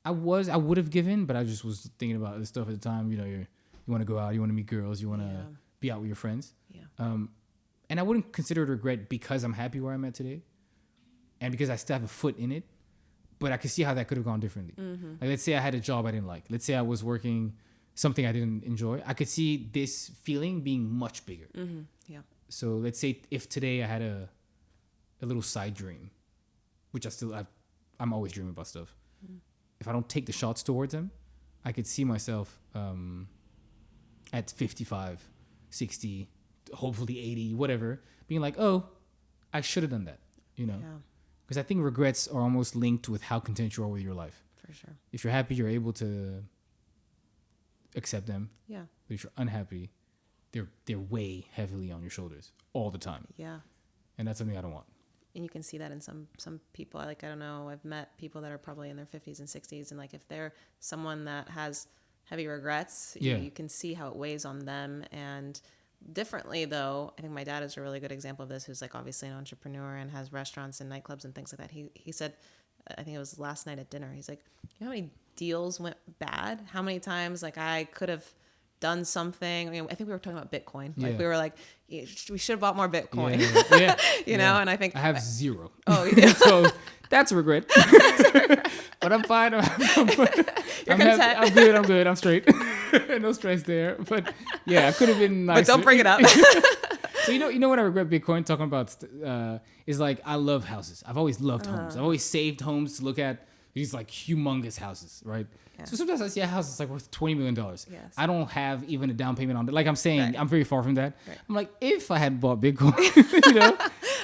I would have given, but I just was thinking about the stuff at the time. You want to go out, you want to meet girls, you want to be out with your friends. Yeah. And I wouldn't consider it a regret because I'm happy where I'm at today and because I still have a foot in it. But I could see how that could have gone differently. Like, let's say I had a job I didn't like. Let's say I was working something I didn't enjoy. I could see this feeling being much bigger. Yeah. So let's say if today I had a little side dream, which I'm always dreaming about stuff. If I don't take the shots towards them, I could see myself at 55, 60, hopefully 80, whatever, being like, oh, I should have done that, Yeah. Because I think regrets are almost linked with how content you are with your life. For sure. If you're happy, you're able to accept them. Yeah. But if you're unhappy, they're way heavily on your shoulders all the time. Yeah. And that's something I don't want. And you can see that in some people. Like, I don't know, I've met people that are probably in their 50s and 60s. And like, if they're someone that has heavy regrets, you can see how it weighs on them. And differently though, I think my dad is a really good example of this, who's like obviously an entrepreneur and has restaurants and nightclubs and things like that. He said, I think it was last night at dinner, he's like, you know how many deals went bad? How many times like I could have done something? I mean, I think we were talking about Bitcoin. Like we were like, we should have bought more Bitcoin. You know, and I think I have zero. Oh, you do? So that's a regret. But I'm fine. You're content. I'm good. I'm straight. No stress there. But yeah, I could have been nicer. But don't bring it up. So you know what I regret Bitcoin talking about is like, I love houses. I've always loved homes. I've always saved homes to look at these like humongous houses, right? Yeah. So sometimes I see a house that's like worth $20 million. Yes. I don't have even a down payment on it. Like I'm saying, I'm very far from that. Right. I'm like, if I had bought Bitcoin,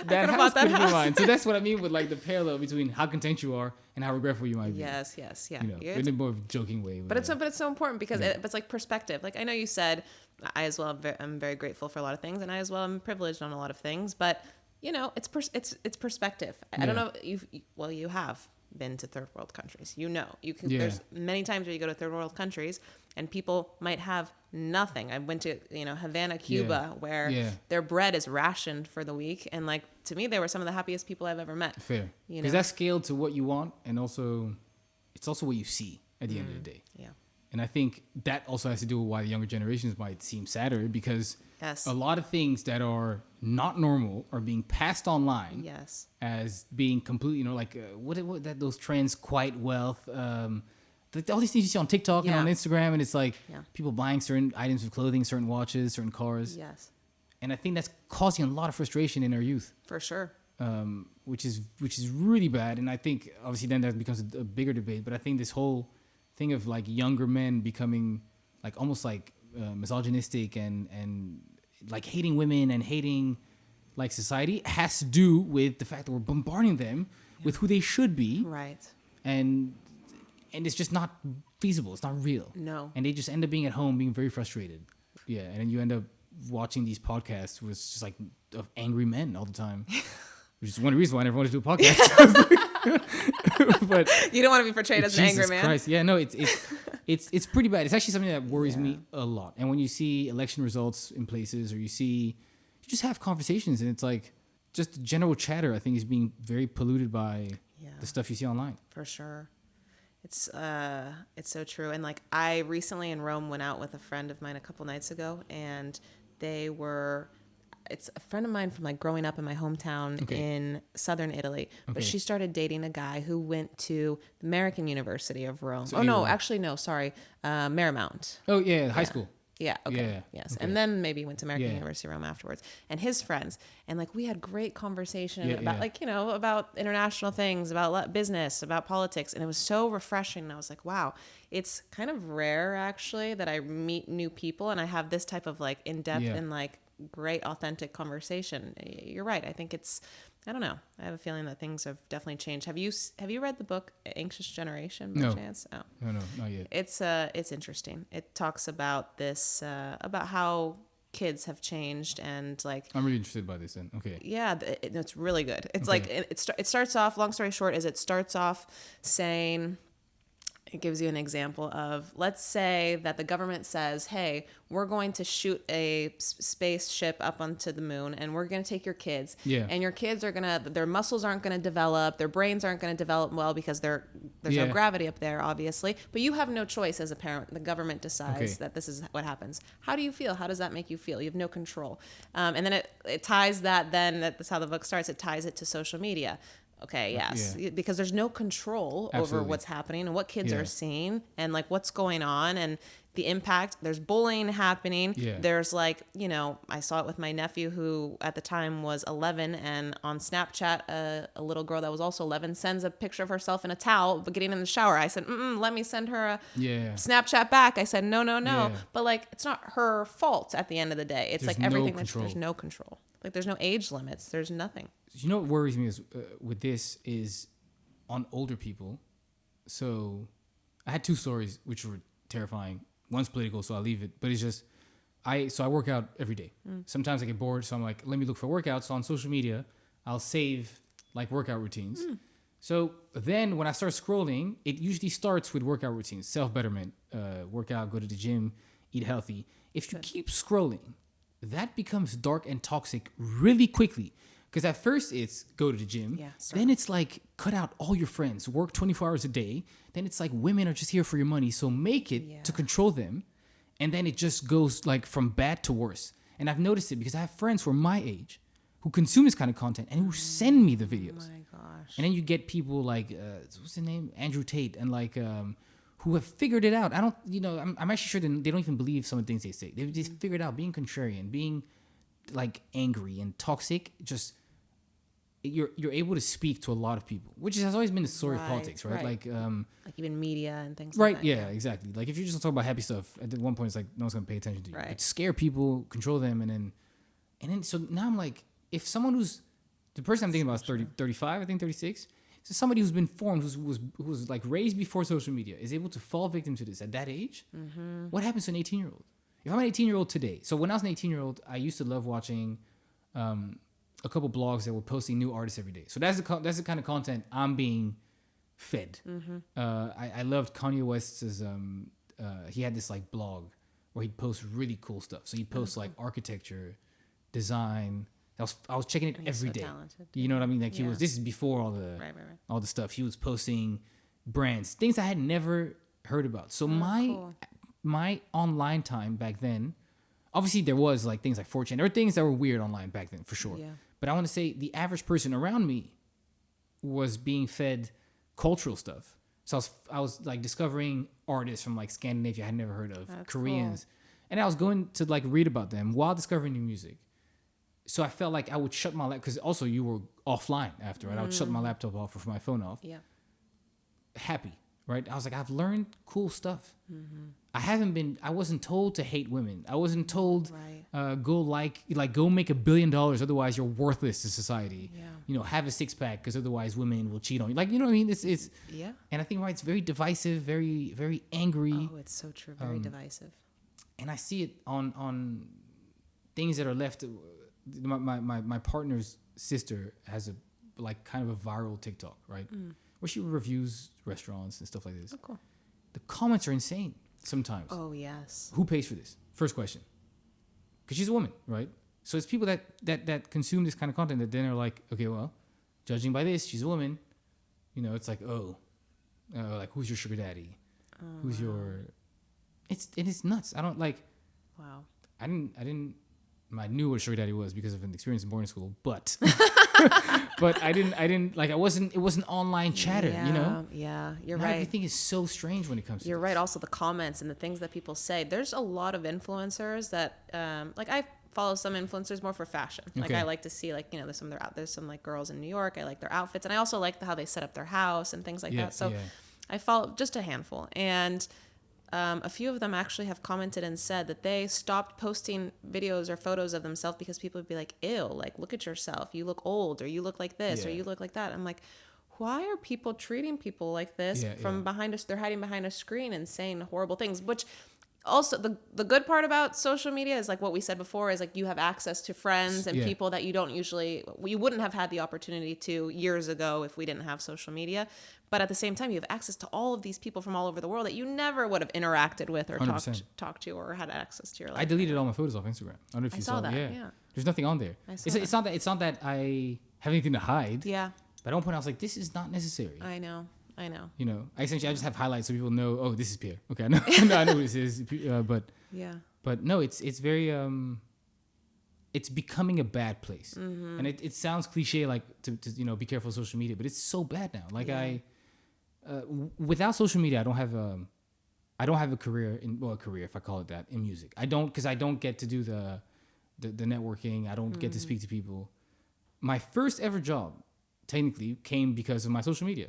that house could have been mine. So that's what I mean with like the parallel between how content you are and how regretful you might be. Yes, yeah. In a more joking way. But it's so important because it's like perspective. Like I know you said, I as well am very grateful for a lot of things, and I as well am privileged on a lot of things. But It's perspective. I don't know. You have been to third world countries. You can. There's many times where you go to third world countries and people might have nothing. I went to Havana, Cuba, where their bread is rationed for the week, and like to me, they were some of the happiest people I've ever met. Fair, because that's scaled to what you want, and also it's also what you see at the end of the day. Yeah. And I think that also has to do with why the younger generations might seem sadder, because a lot of things that are not normal are being passed online as being completely, what those trends, quiet wealth, all these things you see on TikTok and on Instagram, and it's like people buying certain items of clothing, certain watches, certain cars. Yes. And I think that's causing a lot of frustration in our youth. For sure. Which is really bad. And I think obviously then that becomes a bigger debate, but I think this whole thing of like younger men becoming like almost like misogynistic and like hating women and hating like society has to do with the fact that we're bombarding them with who they should be. Right. And it's just not feasible. It's not real. No. And they just end up being at home being very frustrated. Yeah. And then you end up watching these podcasts with just like of angry men all the time. Which is one reason why I never wanted to do a podcast. But you don't want to be portrayed as an angry man. Christ. Yeah, no, it's pretty bad. It's actually something that worries me a lot. And when you see election results in places, or you just have conversations, and it's like just general chatter, I think, is being very polluted by the stuff you see online. For sure. It's so true. And like I recently in Rome went out with a friend of mine a couple nights ago, and it's a friend of mine from like growing up in my hometown in southern Italy, but she started dating a guy who went to the American University of Rome. So Marymount. Oh yeah, high school. Yeah. Okay. Yeah. Yes. Okay. And then maybe went to American University of Rome afterwards. And his friends, and like we had great conversation about about international things, about business, about politics, and it was so refreshing. And I was like, wow, it's kind of rare actually that I meet new people and I have this type of like in-depth and like great authentic conversation. You're right. I think I don't know. I have a feeling that things have definitely changed. Have you read the book Anxious Generation by chance? Oh. No, not yet. It's interesting. It talks about this about how kids have changed, and like I'm really interested by this then. Okay. Yeah, it's really good. It's like it starts off, long story short is it starts off saying, it gives you an example of, let's say that the government says, hey, we're going to shoot a spaceship up onto the moon and we're going to take your kids. Yeah. And your kids their muscles aren't going to develop, their brains aren't going to develop well because there's no gravity up there, obviously. But you have no choice as a parent. The government decides that this is what happens. How do you feel? How does that make you feel? You have no control. And then it ties that's how the book starts. It ties it to social media. Okay, yes, because there's no control over what's happening and what kids are seeing and like what's going on and the impact. There's bullying happening. Yeah. There's like, I saw it with my nephew who at the time was 11, and on Snapchat, a little girl that was also 11 sends a picture of herself in a towel but getting in the shower. I said, let me send her a Snapchat back. I said, no. Yeah. But like, it's not her fault at the end of the day. It's there's like everything. There's no control. Like there's no age limits. There's nothing. You know what worries me with this is on older people. So I had two stories which were terrifying. One's political, so I'll leave it. But it's just, I work out every day. Sometimes I get bored, so I'm like, let me look for workouts. So on social media, I'll save like workout routines. So then when I start scrolling, it usually starts with workout routines, self-betterment, workout, go to the gym, eat healthy. If you keep scrolling, that becomes dark and toxic really quickly. Because at first it's go to the gym. Then it's like cut out all your friends, work 24 hours a day. Then it's like women are just here for your money, so make it to control them. And then it just goes like from bad to worse. And I've noticed it because I have friends who are my age who consume this kind of content and who send me the videos. Oh my gosh. And then you get people like, what's his name? Andrew Tate, and like who have figured it out. I'm actually sure they don't even believe some of the things they say. They just figured out being contrarian, being like angry and toxic, just you're able to speak to a lot of people, which has always been the story of politics, right? Like even media and things like that. Right, yeah, exactly. Like if you're just talking about happy stuff, at one point it's like no one's gonna pay attention to you. But scare people, control them, and then so now I'm like, if someone the person I'm thinking about is 30, 35, I think 36. So somebody who's been formed, who was like raised before social media, is able to fall victim to this at that age. What happens to an 18-year-old? If I'm an 18-year-old today, so when I was an 18-year-old, I used to love watching a couple blogs that were posting new artists every day. So that's the kind of content I'm being fed. I loved Kanye West's. He had this like blog where he'd post really cool stuff. So he'd post like architecture, design. I was checking it every day. Talented. You know what I mean? Like this is before all the all the stuff. He was posting brands, things I had never heard about. So my online time back then, obviously there was like things like 4chan. There were things that were weird online back then for sure. Yeah. But I want to say the average person around me was being fed cultural stuff. So I was like discovering artists from like Scandinavia I had never heard of, Koreans. Cool. And I was going to like read about them while discovering new music. So I felt like I would shut my because also you were offline after, right? I would shut my laptop off or my phone off. Yeah. Happy, right? I was like, I've learned cool stuff. I wasn't told to hate women. I wasn't told go go make $1 billion. Otherwise you're worthless to society. Yeah. You know, have a 6-pack because otherwise women will cheat on you. Like, you know what I mean? It's yeah. And I think it's very divisive, very, very angry. Oh, it's so true. Very divisive. And I see it on things that are left. My partner's sister has a like kind of a viral TikTok, right? Where she reviews restaurants and stuff like this. Oh, cool. The comments are insane sometimes. Oh, yes. Who pays for this? First question. Because she's a woman, right? So it's people that consume this kind of content that then are like, okay, well, judging by this, she's a woman. You know, it's like, like who's your sugar daddy? Who's your? It's nuts. I don't like. Wow. I knew what sugar daddy was because of an experience in boarding school, but but I didn't like. It wasn't online chatter, you know. Yeah, you're now right. Everything is so strange when it comes to. You're right. Also, the comments and the things that people say. There's a lot of influencers that, like I follow some influencers more for fashion. Like I like to see like there's some like girls in New York. I like their outfits, and I also like how they set up their house and things like that. So I follow just a handful, and a few of them actually have commented and said that they stopped posting videos or photos of themselves because people would be like, ew, like, look at yourself. You look old, or you look like this, or you look like that. I'm like, why are people treating people like this from behind us? They're hiding behind a screen and saying horrible things, which also the good part about social media is like what we said before is like you have access to friends and people that you wouldn't have had the opportunity to years ago if we didn't have social media. But at the same time, you have access to all of these people from all over the world that you never would have interacted with or talked to or had access to your life. I deleted all my photos off Instagram. I don't know if you saw that. Yeah. There's nothing on there. It's not that I have anything to hide. Yeah. But at one point I was like, this is not necessary. I know. You know, I just have highlights so people know, oh, this is Pierre. Okay, I know who this is. But no, it's very it's becoming a bad place, and it sounds cliche, like to be careful of social media, but it's so bad now. Like without social media, I don't have a career if I call it that, in music. I don't, because I don't get to do the networking. I don't get to speak to people. My first ever job technically came because of my social media.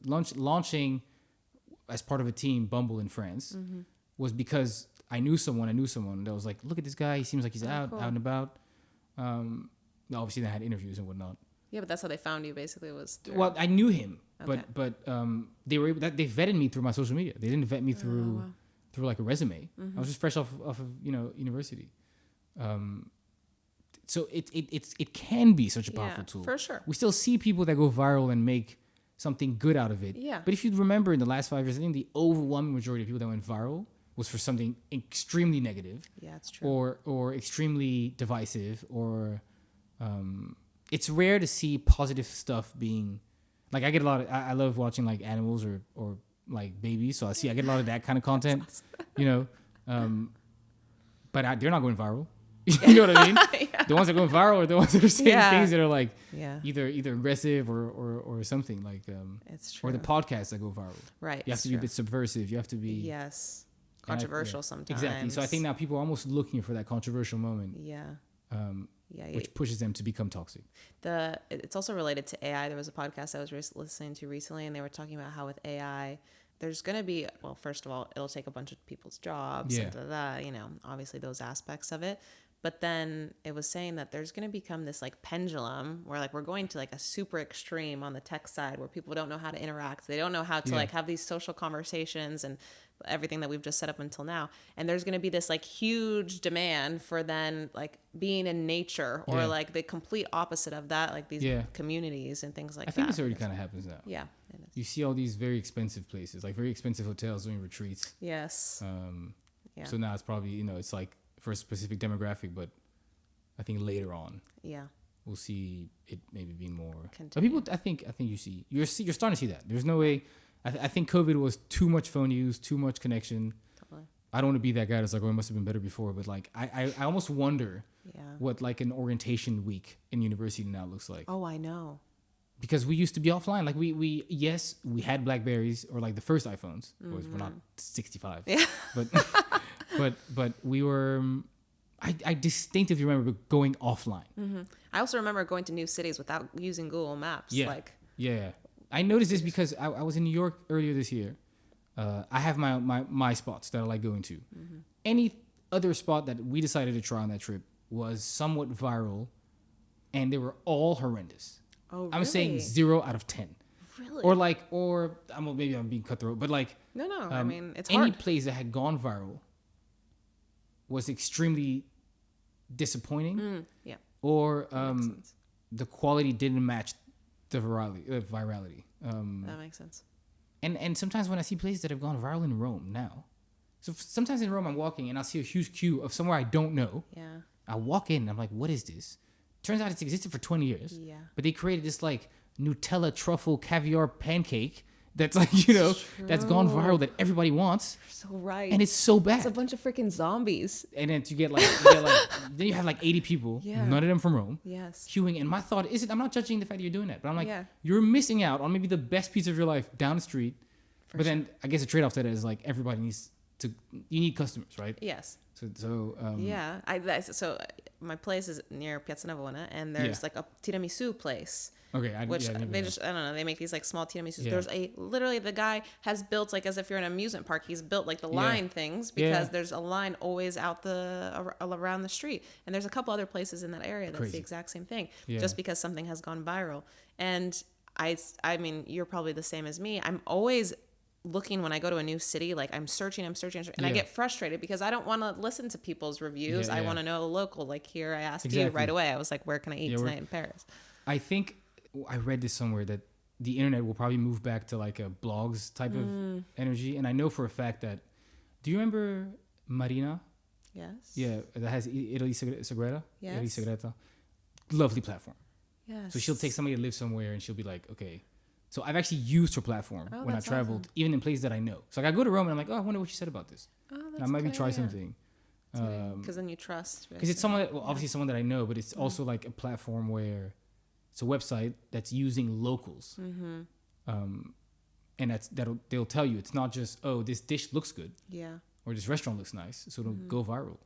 Launching as part of a team, Bumble in France, was because I knew someone that was like, look at this guy. He seems like he's out and about. Obviously, they had interviews and whatnot. Yeah, but that's how they found you. Basically, well, I knew him, but they vetted me through my social media. They didn't vet me through like a resume. I was just fresh off of university. So it can be such a powerful tool. For sure. We still see people that go viral and make something good out of it. Yeah. But if you remember in the last 5 years, I think the overwhelming majority of people that went viral was for something extremely negative. Yeah, it's true. Or extremely divisive, or it's rare to see positive stuff being like, I get a lot of, I love watching like animals or like babies. So I get a lot of that kind of content, awesome. But they're not going viral. You know what I mean? The ones that go viral are the ones that are saying things that are like either aggressive or something like it's true. Or the podcasts that go viral. Right. You have to be a bit subversive. You have to be controversial sometimes. Exactly. So I think now people are almost looking for that controversial moment. Which pushes them to become toxic. It's also related to AI. There was a podcast I was listening to recently, and they were talking about how with AI, there's going to be, well, first of all, it'll take a bunch of people's jobs, and obviously those aspects of it. But then it was saying that there's going to become this like pendulum where like we're going to like a super extreme on the tech side where people don't know how to interact. They don't know how to like have these social conversations and everything that we've just set up until now. And there's going to be this like huge demand for then like being in nature or like the complete opposite of that, like these communities and things like that. I think this already kind of happens now. Yeah, it is. You see all these very expensive places, like very expensive hotels doing retreats. Yes. So now it's probably, you know, it's like for a specific demographic, but I think later on, we'll see it maybe being more. But people, I think you're starting to see that. There's no way. I think COVID was too much phone use, too much connection. Totally. I don't want to be that guy that's like, oh, it must have been better before. But like, I almost wonder what like an orientation week in university now looks like. Oh, I know. Because we used to be offline. Like we had Blackberries or like the first iPhones. We're not 65. Yeah. But we were. I distinctively remember going offline. Mm-hmm. I also remember going to new cities without using Google Maps. Yeah. I noticed this because I was in New York earlier this year. I have my spots that I like going to. Mm-hmm. Any other spot that we decided to try on that trip was somewhat viral, and they were all horrendous. Oh, really? I'm saying 0 out of 10. Really? Or maybe I'm being cutthroat, but like no. I mean, it's any hard. place that had gone viral was extremely disappointing. Or the quality didn't match the virality. That makes sense. And sometimes when I see places that have gone viral in Rome now, so sometimes in Rome I'm walking and I'll see a huge queue of somewhere I don't know. Yeah. I walk in and I'm like, what is this? Turns out it's existed for 20 years. Yeah. But they created this like Nutella truffle caviar pancake that's like, you know, that's gone viral that everybody wants. You're so right. And it's so bad. It's a bunch of freaking zombies. And then then you have like 80 people, none of them from Rome, queuing. And my thought is, I'm not judging the fact that you're doing that, but I'm like, you're missing out on maybe the best pizza of your life down the street. But then I guess the trade-off to that is like everybody you need customers, right? Yes. So so my place is near Piazza Navona, and there's like a tiramisu place. Okay, I don't know, they make these like small tiramisus. There's literally the guy has built like as if you're in an amusement park. He's built like the line things because there's a line always out around the street, and there's a couple other places in that area that's the exact same thing. Just because something has gone viral, and I mean, you're probably the same as me. I'm always looking when I go to a new city, like I'm searching, and I get frustrated because I don't want to listen to people's reviews. I want to know the local. Like here, I asked you right away. I was like, where can I eat tonight in Paris? I think I read this somewhere that the internet will probably move back to like a blogs type of energy. And I know for a fact that, do you remember Marina? Yes. Yeah, that has Italy Segreta. Yes. Italy Segreta. Lovely platform. Yes. So she'll take somebody to live somewhere and she'll be like, okay. So I've actually used her platform when I traveled, even in places that I know. So like I go to Rome and I'm like, oh, I wonder what she said about this. Oh, that's and I might try something. Because then you trust. Because it's someone that, obviously someone that I know, but it's also like a platform where it's a website that's using locals. And they'll tell you it's not just, oh, this dish looks good. Yeah. Or this restaurant looks nice, so it'll go viral.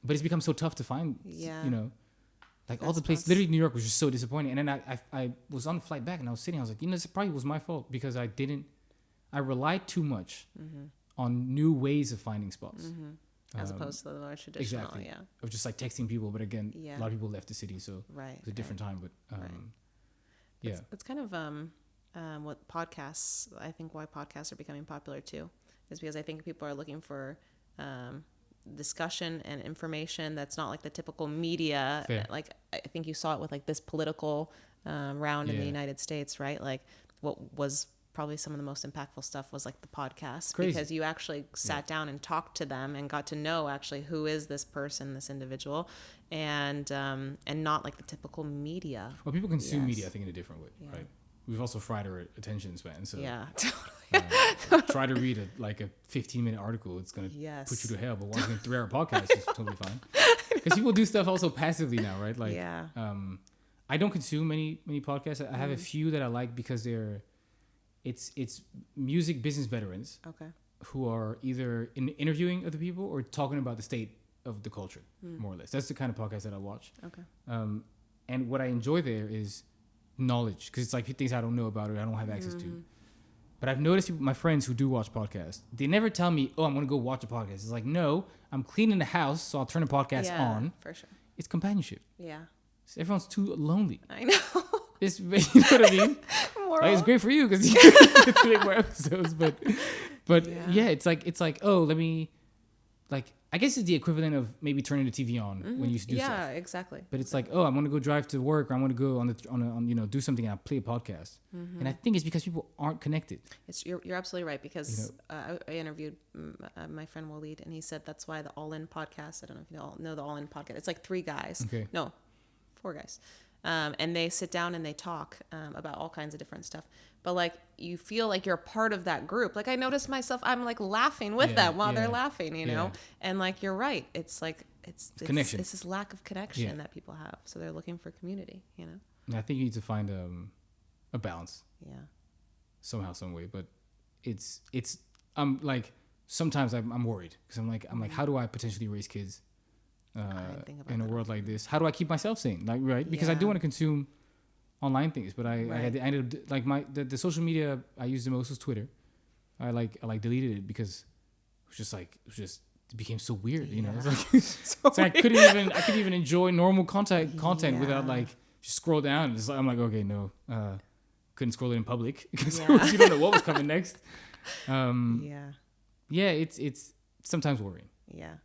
But it's become so tough to find, you know. Like all the places, literally New York was just so disappointing. And then I was on the flight back and I was sitting, I was like, you know, this probably was my fault because I relied too much on new ways of finding spots. As opposed to the more traditional, exactly. Of just like texting people. But again, a lot of people left the city, so it's a different time. But it's kind of what podcasts, I think why podcasts are becoming popular too, is because I think people are looking for discussion and information that's not like the typical media. Fair. Like I think you saw it with like this political round in the United States, right? Like what was probably some of the most impactful stuff was like the podcast. Crazy. Because you actually sat down and talked to them and got to know actually who is this person, this individual, and not like the typical media. Well, people consume media, I think, in a different way, right? We've also fried our attention span. So try to read a 15-minute article. It's going to put you to hell. But watching a 3-hour podcast is totally fine. Because people do stuff also passively now, right? Like, I don't consume many podcasts. I have a few that I like because it's music business veterans who are either interviewing other people or talking about the state of the culture, more or less. That's the kind of podcast that I watch. And what I enjoy there is knowledge, because it's like things I don't know about or I don't have access to. But I've noticed my friends who do watch podcasts, they never tell me, oh, I'm going to go watch a podcast. It's like, no, I'm cleaning the house, so I'll turn the podcast on. For sure. It's companionship. Yeah. Everyone's too lonely. I know. You know what I mean? Like, it's great for you because you get to make more episodes. But yeah, it's like, oh, let me, like, I guess it's the equivalent of maybe turning the TV on when you used to do stuff. Yeah, exactly. But it's like, oh, I'm gonna go drive to work, or I'm gonna go on do something, and I play a podcast. And I think it's because people aren't connected. You're absolutely right, because I interviewed my friend Waleed, and he said that's why the All In podcast. I don't know if you all know the All In podcast. It's like 3 guys. Okay. No, 4 guys. And they sit down and they talk about all kinds of different stuff. But like, you feel like you're part of that group. Like, I notice myself, I'm like laughing with them while they're laughing, you know? And like, you're right. It's like, it's connection. It's this lack of connection that people have. So they're looking for community, you know? And I think you need to find a balance. Yeah. Somehow, some way. But it's like, sometimes I'm worried because I'm like, how do I potentially raise kids in a world like this? How do I keep myself sane? Like, right? Because I do want to consume online things, but I ended up, like, the social media I used the most was Twitter. I deleted it because it became so weird, you know. It's like, I couldn't even enjoy normal content without like just scroll down. It's like, I'm like, okay, no, couldn't scroll it in public because you don't know what was coming next. It's sometimes worrying. Yeah.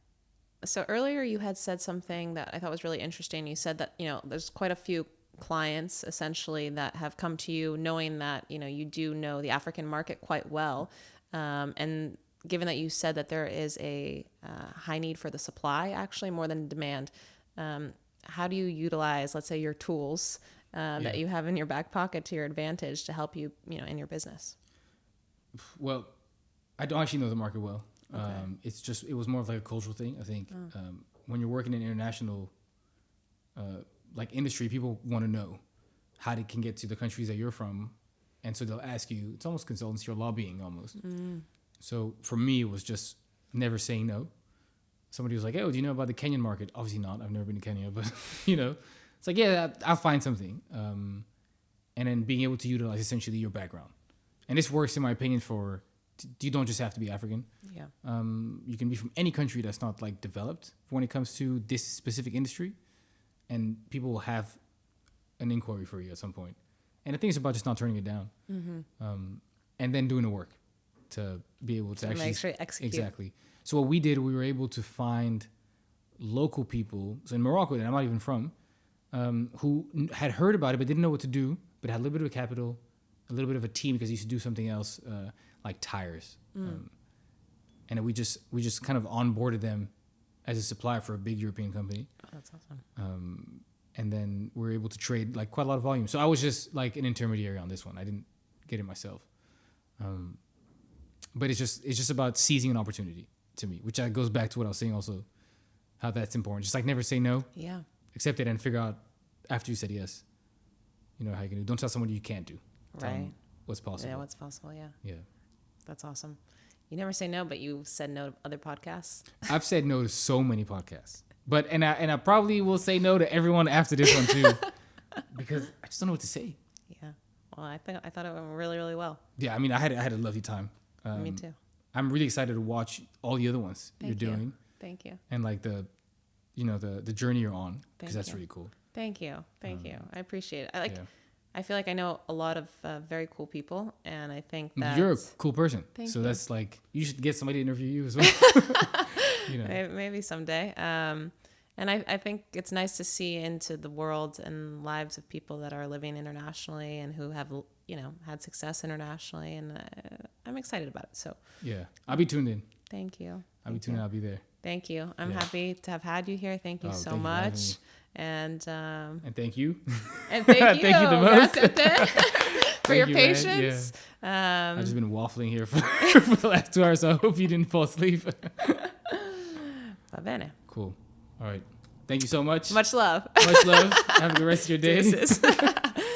So earlier you had said something that I thought was really interesting. You said that, you know, there's quite a few clients essentially that have come to you knowing that, you know, you do know the African market quite well. And given that you said that there is a high need for the supply, actually more than demand, how do you utilize, let's say, your tools that you have in your back pocket to your advantage to help you, you know, in your business? Well, I don't actually know the market well. Okay. It was more of like a cultural thing. I think when you're working in international like industry, people want to know how they can get to the countries that you're from, and so they'll ask you. It's almost consultancy or lobbying almost. So for me, it was just never saying no. Somebody was like, "Oh, do you know about the Kenyan market?" Obviously not. I've never been to Kenya, but you know, it's like, yeah, I'll find something. And then being able to utilize essentially your background, and this works in my opinion for. You don't just have to be African. Yeah. You can be from any country that's not like developed when it comes to this specific industry, and people will have an inquiry for you at some point. And I think it's about just not turning it down, and then doing the work to be able to actually make sure you execute. Exactly. So what we did, we were able to find local people. So in Morocco, that I'm not even from, who had heard about it but didn't know what to do, but had a little bit of capital, a little bit of a team because he used to do something else. Like tires, and we just kind of onboarded them as a supplier for a big European company. Oh, that's awesome. And then we were able to trade like quite a lot of volume. So I was just like an intermediary on this one. I didn't get it myself. But it's just about seizing an opportunity to me, which goes back to what I was saying also, how that's important. Just like never say no. Yeah. Accept it and figure out after you said yes, you know how you can do. Don't tell someone you can't do. Tell them what's possible. Yeah, what's possible. Yeah. Yeah. That's awesome. You never say no, but you've said no to other podcasts. I've said no to so many podcasts, but and I probably will say no to everyone after this one too, because I just don't know what to say. Yeah. Well, I thought it went really, really well. Yeah. I mean, I had a lovely time. Me too. I'm really excited to watch all the other ones you're doing. Thank you. And like the journey you're on, because that's really cool. Thank you. Thank you. I appreciate it. I feel like I know a lot of very cool people, and I think that you're a cool person. Thank so you. That's like, you should get somebody to interview you as well. You know. Maybe someday. And I think it's nice to see into the world and lives of people that are living internationally and who have, you know, had success internationally, and I'm excited about it. So yeah, I'll be tuned in. Thank you. I'll be tuned in. I'll be there. Thank you. I'm happy to have had you here. Thank you so much. And thank you. And thank you. Thank you the most. For your patience. Yeah. I've just been waffling here for the last 2 hours, so I hope you didn't fall asleep. Va bene. Cool. All right. Thank you so much. Much love. Much love. Have a good rest of your day.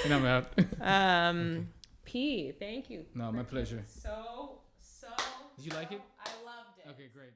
And I'm out. P, thank you. No, my pleasure. So. Did you like it? I loved it. Okay, great.